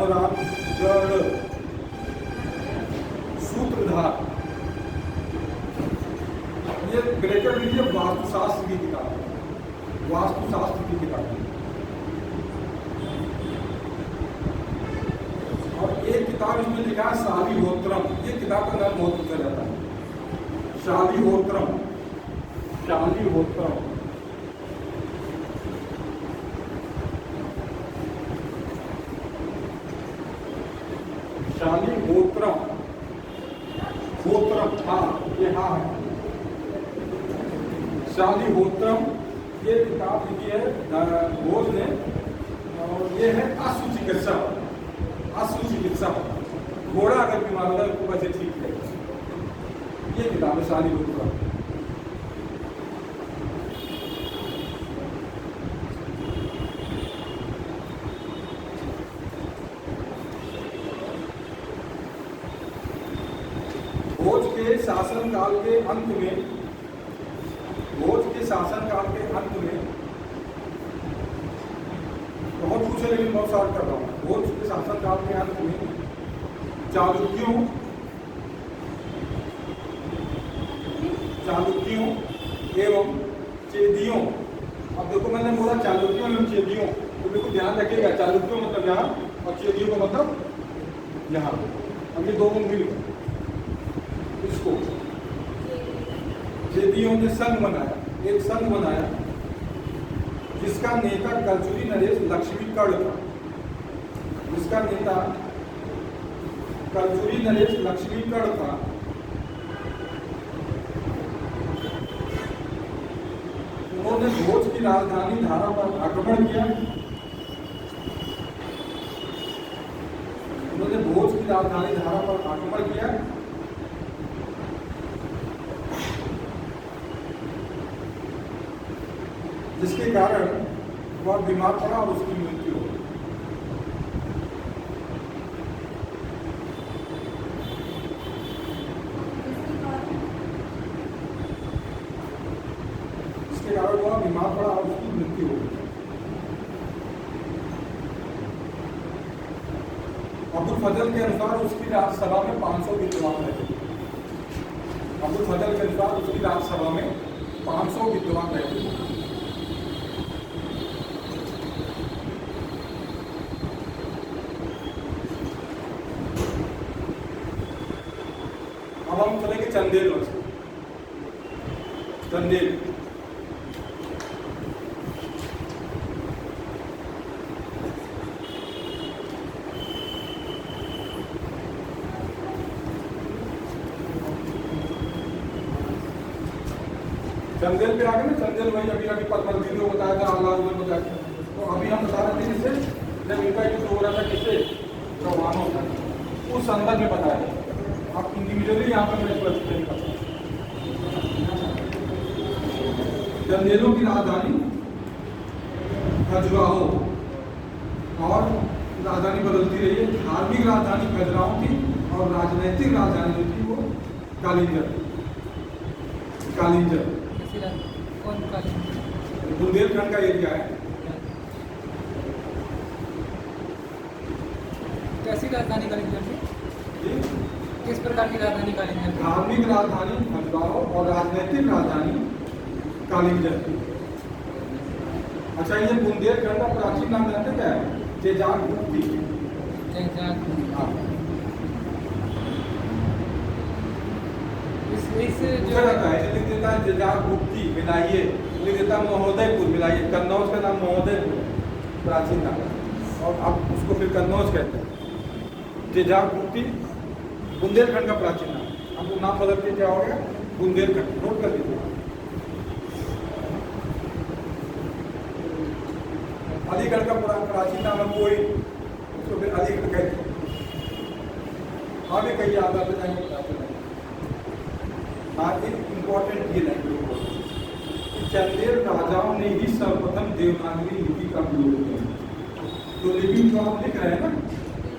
सावधान, दृढ़, सूत्रधार। ये ब्रेकर लीजिए वास्तुशास्त्र की किताब है, वास्तुशास्त्र की किताब है। और एक किताब इसमें लिखा है शालिहोत्रम, ये किताब का नाम बहुत पूछा जाता है, शालिहोत्रम, शालिहोत्रम। शालिहोत्रम, होत्रम, हाँ ये हाँ है, शालिहोत्रम। ये किताब लिखी है घोष ने, और ये है अशुचिकित्सा, अशुचिकित्सा। घोड़ा अगर बीमार होता है उसको कैसे ठीक करेगा, ये किताब है शालिहोत्रम। भोज के शासनकाल के अंत में, भोज के शासनकाल के अंत में, बहुत कुछ है लेकिन बहुत सार कर रहा हूँ। भोज के शासनकाल के अंत में चालुक्यों एवं चेदियों, अब देखो मैंने बोला चालुक्यों एवं चेदियों, तो बिल्कुल ध्यान रखिएगा, चालुक्यों मतलब यहाँ और चेदियों का मतलब यहाँ। अब ये दोनों मिल इसको चेदियों ने संघ बनाया, एक संघ बनाया जिसका नेता कलचुरी नरेश लक्ष्मीकर्ण था, जिसका नेता कलचुरी नरेश लक्ष्मीकर्ण था। उन्होंने भोज की राजधानी धारा पर आक्रमण किया, उन्होंने भोज की राजधानी धारा पर आक्रमण किया, जिसके कारण वह बीमार पड़ा और उसकी मृत्यु हो गई। इसके कारण वह बीमार पड़ा और उसकी मृत्यु हो गई। अबुल फजल के अनुसार उसकी राज्यसभा में 500 विद्वान रहते थे। अबुल फजल के अनुसार उसकी राज्यसभा में 500 विद्वान रहते थे। अब हम चलेंगे चंदेल वंश, चंदेल। चंदेल पे आ गए ना, चंदेल वही अभी अभी पद्मश्री को बताया था, आला उधर बताया था। तो अभी हम बता रहे थे किससे, जब इनका युद्ध हो रहा था किससे, चौहानों का, उस संदर्भ में बताया था। आप इंडिविजुअली यहाँ पर मैं इसको एक्सप्लेन करता हूँ। चंदेलों की राजधानी खजुराहो, और राजधानी बदलती रही है। धार्मिक राजधानी खजुराहो थी और राजनीतिक राजधानी जो थी वो कालिंजर, कालिंजर कौन कालिंजर? बुंदेलखंड का एरिया है। कैसी राजधानी कालिंजर थी? जी? किस प्रकार की राजधानी कालिंजर थी? धार्मिक राजधानी खजुराहो और राजनीतिक राजधानी कालिंजर। अच्छा, ये बुंदेलखंड का प्राचीन नाम जानते क्या है? जेजागुप्ती। हाँ, इस पूछा जाता है, लिख देता है जेजागुप्ती, मिलाइए, लिख देता है महोदयपुर, मिलाइए। कन्नौज का नाम महोदयपुर, प्राचीन नाम है, और अब उसको फिर कन्नौज कहते हैं। जेजागुप्ती बुंदेलखंड का प्राचीन नाम, आपको नाम बदल के क्या हो गया? बुंदेलखंड। नोट कर लीजिए। अलीगढ़ का प्राचीन नाम है कोई, उसको फिर अलीगढ़ कहते हैं। आगे कहीं याद आते जाएंगे, बताते जाएंगे। आगे इम्पोर्टेंट ये लैंग्वेज, चंदेल राजाओं ने ही सर्वप्रथम देवनागरी लिपि का प्रयोग किया। तो लिपि जो आप लिख रहे हैं ना,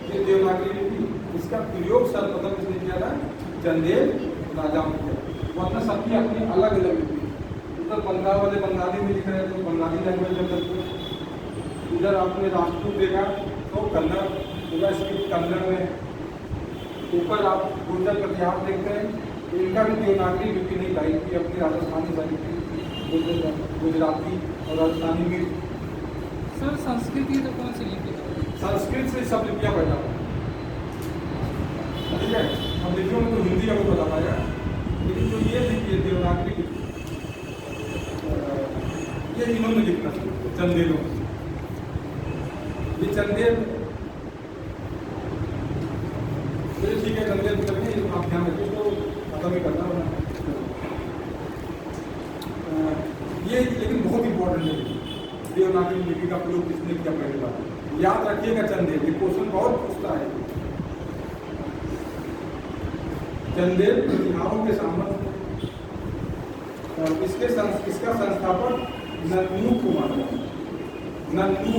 ये देवनागरी लिपि, इसका प्रयोग सर्वप्रथम किसने किया था? चंदेल राजाओं ने किया। वरना सबकी अपनी अलग अलग लिपि। उधर बंगाल वाले बंगाली में लिख रहे हैं तो बंगाली लैंग्वेज में करते हैं, इधर आपने राजपूत देखा तो कन्नड़, पूरा स्क्रिप्ट कन्नड़ में। ऊपर आप गुर्जर प्रतिहार देखते हैं, इनका भी देवनागरी लिपि नहीं लाई थी, अपनी राजस्थानी शैली की गुजराती और राजस्थानी भी। सर संस्कृत की तो कौन सी लिपि है? संस्कृत से सब लिपियाँ पैदा हुई, ठीक है। अब लिपियों में तो हिंदी अगर बता पाएगा, लेकिन जो ये लिपि है देवनागरी लिपि, ये इन्होंने लिखना शुरू किया, चंदेलों। ये चंदेल, चलिए ठीक है, चंदेल करके आप ध्यान रखिए, उसको खत्म ही करना होगा। ये लेकिन बहुत इंपॉर्टेंट है, देवनागरी लिपि का प्रयोग किसने किया पहली बार, याद रखिएगा। चंदेल, ये क्वेश्चन बहुत पूछता है। चंदेल प्रतिहारों के सामर्थ्य और इसका संस्थापक नन्नू को माना जाता है। नन्नू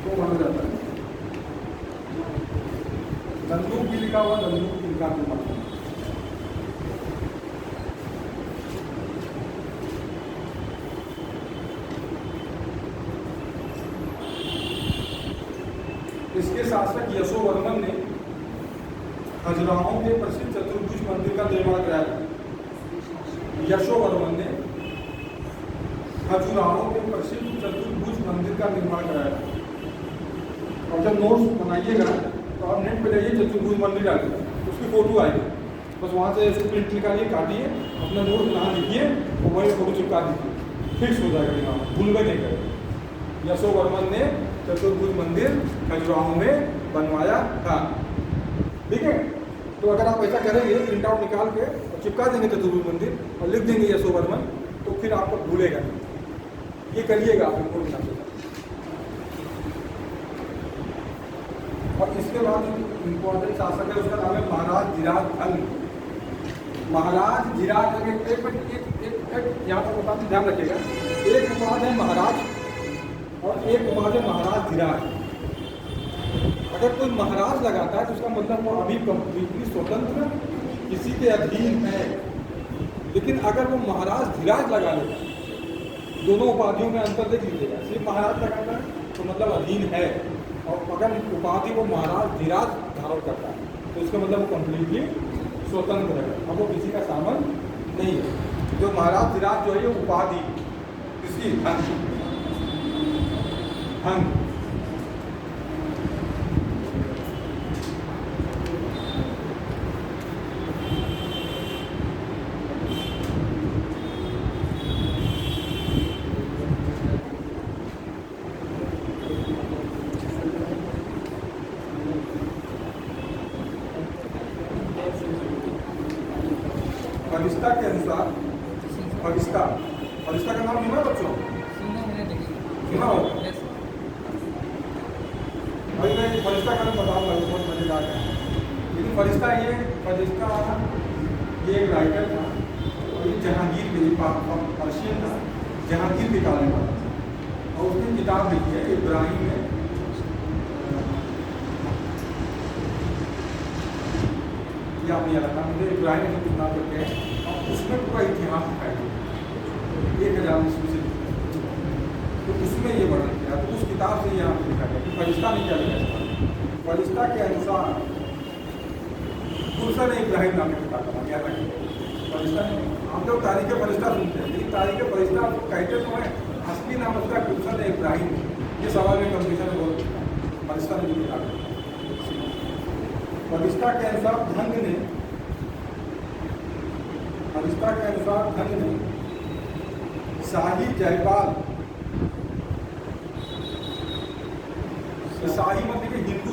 को माना जाता है। नन्नू भी लिखा हुआ, नन्नू भी लिखा हुआ। इसके शासक यशोवर्मन ने खजुराहो के प्रसिद्ध चतुर्भुज मंदिर का निर्माण कराया था। यशोवर्मन ने खजुराहो के प्रसिद्ध चतुर्भुज मंदिर का निर्माण कराया था। और जब नोट्स बनाइएगा तो आप नेट पर जाइए, चतुर्भुज मंदिर डालिए, उसकी फोटो आएगी, बस वहाँ से इसको प्रिंट निकालिए, काटिए, अपना नोट यहाँ लिखिए और वही फोटो चिपका दीजिए, फिक्स हो जाएगा दिमाग, भूलवे नहीं करेगा। यशोवर्मन ने चतुर्भुज मंदिर खजुराहो में बनवाया था, ठीक है। तो अगर आप ऐसा करेंगे, प्रिंट आउट निकाल के और चिपका देंगे चतुर्भुज मंदिर और लिख देंगे यशोवर्मन, तो फिर आपको भूलेगा नहीं। ये करिएगा आप इनको बना के। और इसके बाद इम्पोर्टेंट शासक है, उसका नाम है महाराज धीराज धन। महाराज धीराज, एक यहाँ पर बता ध्यान रखिएगा, एक उपाधि है महाराज और एक उपाधि है महाराज धीराज। अगर कोई महाराज लगाता है तो उसका मतलब वो अभी कंप्लीटली स्वतंत्र किसी के अधीन है। लेकिन अगर वो महाराज धीराज लगा लेगा, दोनों उपाधियों में अंतर देख लीजिएगा। सिर्फ महाराज लगाता है तो मतलब अधीन है, और अगर उपाधि वो महाराज धीराज धारण करता है तो इसका मतलब वो कंप्लीटली स्वतंत्र है, अब वो किसी का सामन नहीं है। जो महाराज धीराज जो है ये उपाधि किसकी, धन। फरिश्ता के अनुसार, फरिश्ता का नाम सुना बच्चों? सुना हो? भाई मैं फरिश्ता का नाम बताऊंगा, बहुत मजेदार है। लेकिन फरिश्ता ये एक राइटर था, और ये जहांगीर के पर्शियन था, जहांगीर के काल में, और उसने किताब लिखी है इब्राहिम में। आपने याद रखा, मुझे इब्राहिम ने कुछ नाम करके हैं, और उसमें पूरा इतिहास दिखाया गया 1000 ईस्वी से, तो उसमें ये वर्णन किया। तो उस किताब से यहाँ पर लिखा गया कि फरिश्ता ने क्या लिखा है। फरिश्ता के अनुसार कुर्सा ने इब्राहिम नाम की किताब बना, याद रखिए। फरिश्ता ने, हम लोग तारीख फरिश्ता सुनते हैं, लेकिन तारीख फरिश्ता कहते तो है, असली नाम उसका कुर्सा ने इब्राहिम। ये सवाल में कंपटीशन में बहुत फरिश्ता ने जो किताब है। फरिश्ता के अनुसार धन ने शाही जयपाल, शाही मतलब कि हिंदू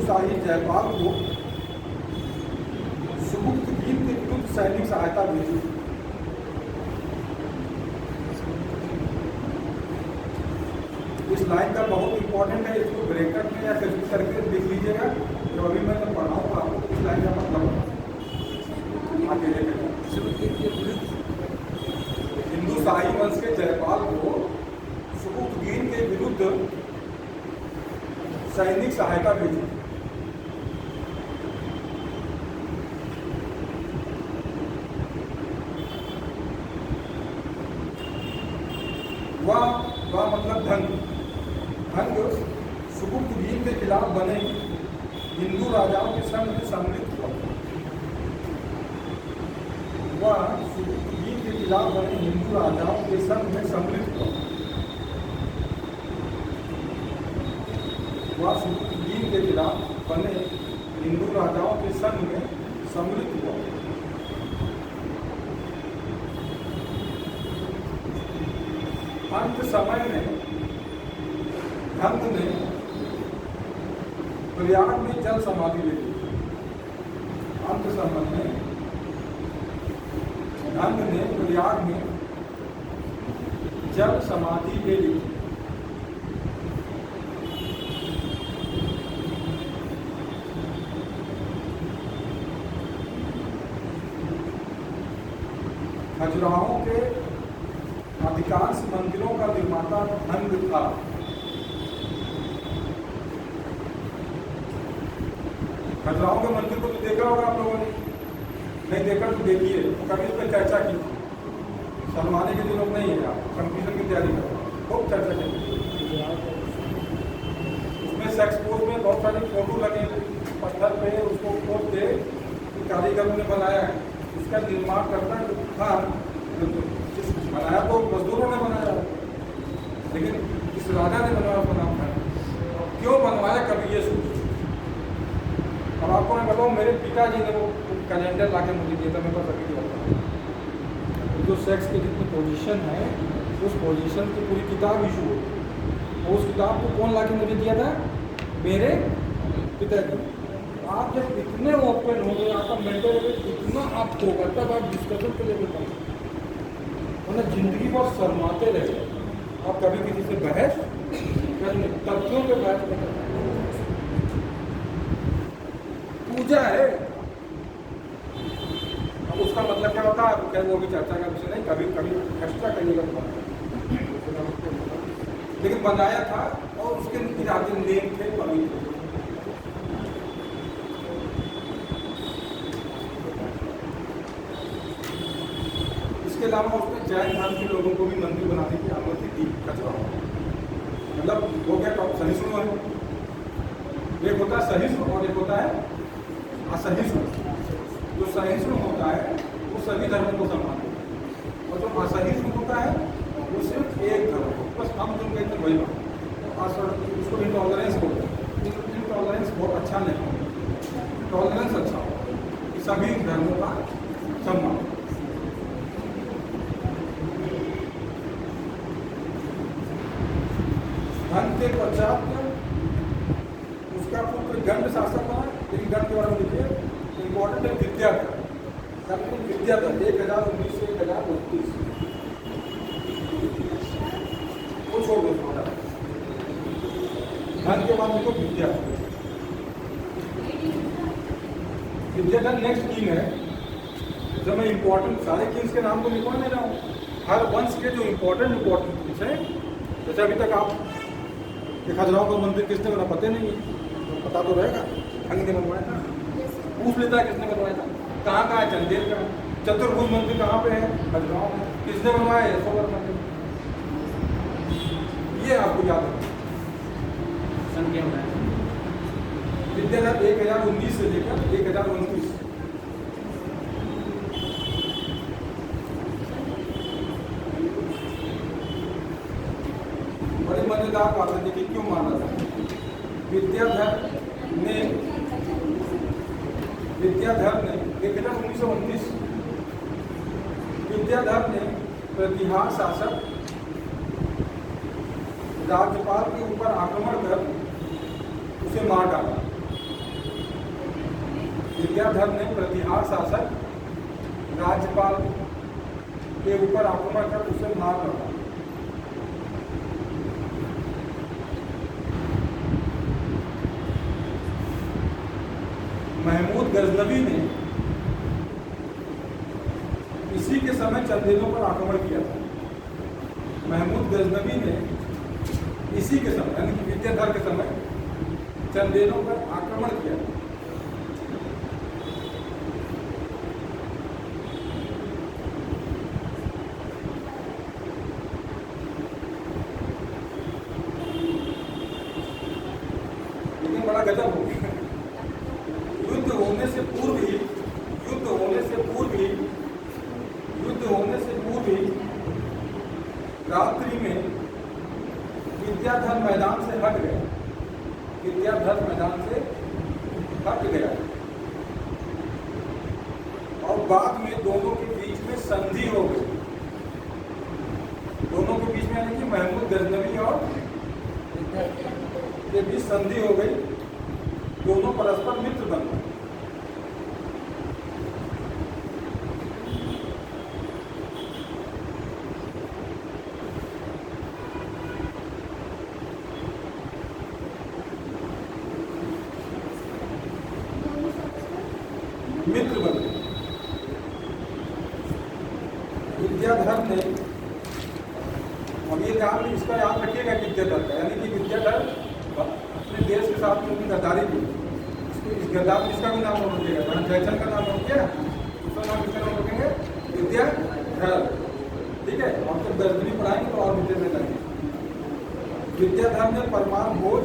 शाही जयपाल को सुबुक्तगीन के विरुद्ध सैनिक सहायता भेजी। इस लाइन का बहुत इंपॉर्टेंट है, इसको ब्रेकअप में या सर्किट करके लिख लीजिएगा। जो अभी मैं जब पढ़ाऊँगा आपको तो इस लाइन का मतलब आगे लेकर हिंदू शाही वंश के जयपाल को सुबुक्तगीन के विरुद्ध सैनिक सहायता भेजी। खिलाफ बने हिंदू राजाओं के संग में सम्मिलित हुआ। वह सुबुद्दीन के खिलाफ बने हिंदू राजाओं के संग में सम्मिलित हुआ। वह सुबुद्दीन के खिलाफ बने हिंदू राजाओं के संग में सम्मिलित हुआ। अंत समय में धंग ने प्रयाग में जल समाधि ले ली। अंत समय में धंग ने प्रयाग में जल समाधि ले ली। खजुराहों के अधिकांश मंदिरों का निर्माता धंग था। खजुराहों के मंदिर को तो देखा होगा आप लोगों ने, नहीं देखा तो देखिए, कभी इस पर चर्चा की थी। शर्माने के जो लोग नहीं है, आप कंपटीशन की तैयारी करो, खूब चर्चा की। उसमें सेक्स पोज में बहुत सारे फोटो लगे पत्थर पे, उसको खोद के कारीगरों ने बनाया है। उसका निर्माण करता था, बनाया तो मजदूरों ने बनाया, लेकिन इस राजा ने बनवाया, उसका नाम था। क्यों बनवाया कभी ये सोच। अब आपको मैं बताऊँ, मेरे पिताजी ने वो कैलेंडर ला के मुझे दिया था, मेरे पास अभी भी होता। जो सेक्स की जितनी पोजीशन है, उस पोजीशन की पूरी किताब इशू हो, और उस किताब को कौन ला के मुझे दिया था? मेरे पिताजी। आप जब इतने ओपन हो गए, आपका मेंटल लेवल इतना आप होगा, तब आप डिस्कशन के लेवल पर, वरना जिंदगी भर शर्माते रहे। आप कभी किसी से बहस करने, तथ्यों पे बहस करना, पूजा है। अब उसका मतलब क्या होता है, क्या वो भी चर्चा का विषय नहीं, कभी कभी एक्स्ट्रा करिएगा। लेकिन बनाया था और उसके इरादे नेम थे पवित्र। इसके अलावा उसने जैन धर्म के लोगों को भी मंदिर बनाने की अनुमति दी खजुराहो। मतलब वो क्या सहिष्णु है, एक होता है सहिष्णु और एक होता है असहिष्णु। जो सहिष्णु होता है वो सभी धर्मों को सम्मान देता है, और जो असहिष्णु होता है वो सिर्फ एक धर्म को, बस हम जो कहते हैं वही बात। उसको इंटॉलरेंस बोलते हैं। इंटॉलरेंस बहुत अच्छा नहीं, टॉलरेंस अच्छा हो कि सभी धर्मों का सम्मान। धन के पश्चात उसका पुत्र गंड शासक बना, लेकिन गंड के बारे में देखिए, इंपॉर्टेंट है विद्याधर। विद्याधर 1019 से 1029 वो छोड़ दो। धन के बाद देखो विद्याधर। विद्याधर नेक्स्ट किंग है। जब मैं इंपॉर्टेंट सारे किंग्स के नाम को लिखवा नहीं रहा हूँ, हर वंश के जो इंपॉर्टेंट किंग्स हैं, जैसे अभी तक आप खजुराहो का मंदिर किसने बना पता नहीं है, तो पता तो रहेगा, धंग ने बनवाया था। पूछ लेता है किसने बनवाया था, कहाँ कहाँ है, चंदेल का। चतुर्भुज मंदिर कहाँ पे है? खजुराहो में। किसने बनवाया है? यशोवर मंदिर। ये आपको याद रखना। संख्या में विद्याधर 1019 से लेकर 1029। बड़ी मजेदार बात है, देखिए क्यों माना था। विद्याधर ने 1919 विद्याधर ने प्रतिहार शासक राज्यपाल के ऊपर आक्रमण कर उसे मार डाला। विद्याधर ने प्रतिहार शासक राज्यपाल के ऊपर आक्रमण कर उसे मार डाला। महमूद गजनवी ने इसी के समय चंदेलों पर आक्रमण किया था। महमूद गजनवी ने इसी के समय, यानी कि विद्याधर के समय, चंदेलों पर आक्रमण किया था। लेकिन रात्रि में विद्याधर मैदान से हट गया, विद्याधर मैदान से हट गया और बाद में दोनों के बीच में संधि हो गई। दोनों के बीच में यानी कि महमूद गजनवी और के बीच संधि हो गई, दोनों परस्पर मित्र बन गए। मित्र बन गए। विद्याधर ने, अब ये ध्यान इसका याद रखिएगा विद्याधर का, यानी कि विद्याधर अपने देश के साथ में अपनी गद्दारी की, इस गद्दार इसका भी नाम नोट रखिएगा, जयचंद का नाम नोट किया, उसका नाम किसका नाम रखेंगे, विद्याधर। ठीक है, हम जब दर्जनी पढ़ाएंगे तो और विद्या में लगेंगे। विद्याधर ने परमार भोज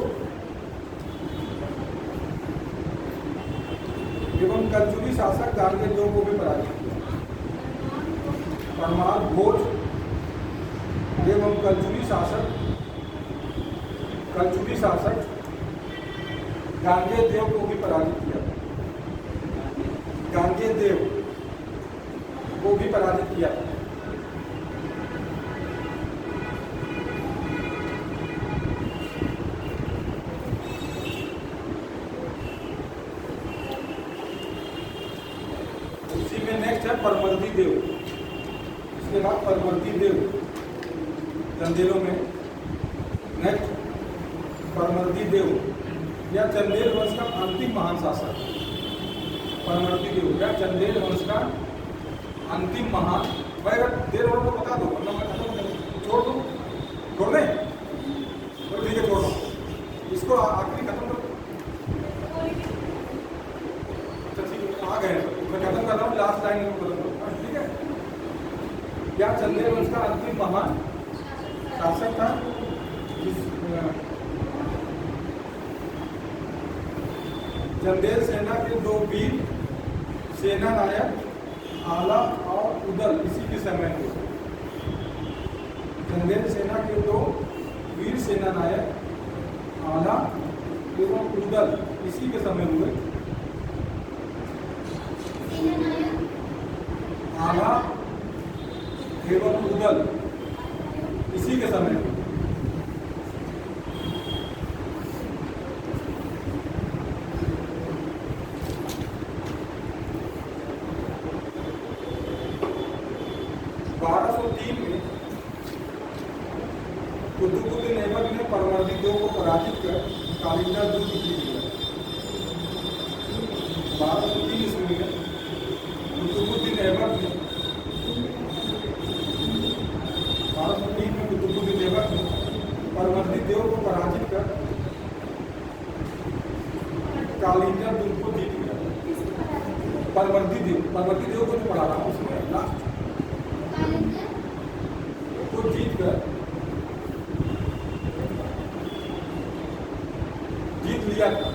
एवं कलचुगी शासक गार्गेदेव को भी पराजित किया। परमार भोज एवं कलचुगी शासक गांगेयदेव को भी पराजित किया। गांगेयदेव को भी पराजित किया। उसी में नेक्स्ट है परमर्दी देव। इसके बाद परमर्दी देव चंदेलों में नेक्स्ट परमर्दी देव या चंदेल वंश का अंतिम महान शासक। परमर्दी देव या चंदेल वंश का अंतिम महान, भाई अगर देर हो तो बता दो वरना मैं खत्म कर छोड़ दूँ, छोड़ दें तो ठीक है, छोड़ दो इसको, आखिरी खत्म करो। अच्छा ठीक है, आ गए मैं खत्म कर रहा हूँ, लास्ट लाइन में खत्म करूँ, ठीक है। क्या चंदेल वंश का अंतिम महान शासक था चंदेल सेना के दो वीर सेना नायक आला और उदल इसी के समय हुए। चंदेल सेना के दो वीर सेना नायक आला एवं उदल इसी के समय हुए। आला एवं उदल इसी के समय हुए। कुतुबुद्दीन ऐबक ने परमर्दी देव को पराजित कर कालिंगा दुर्ग जीत लिया। 1203 ईस्वी में कुतुबुद्दीन ऐबक ने 1203 में कुतुबुद्दीन ऐबक ने परमर्दी देव को पराजित कर कालिंगा दुर्ग को जीत लिया। परमर्दी देव को जो पढ़ा रहा हूँ उसमें लास्ट को जीत लिया था।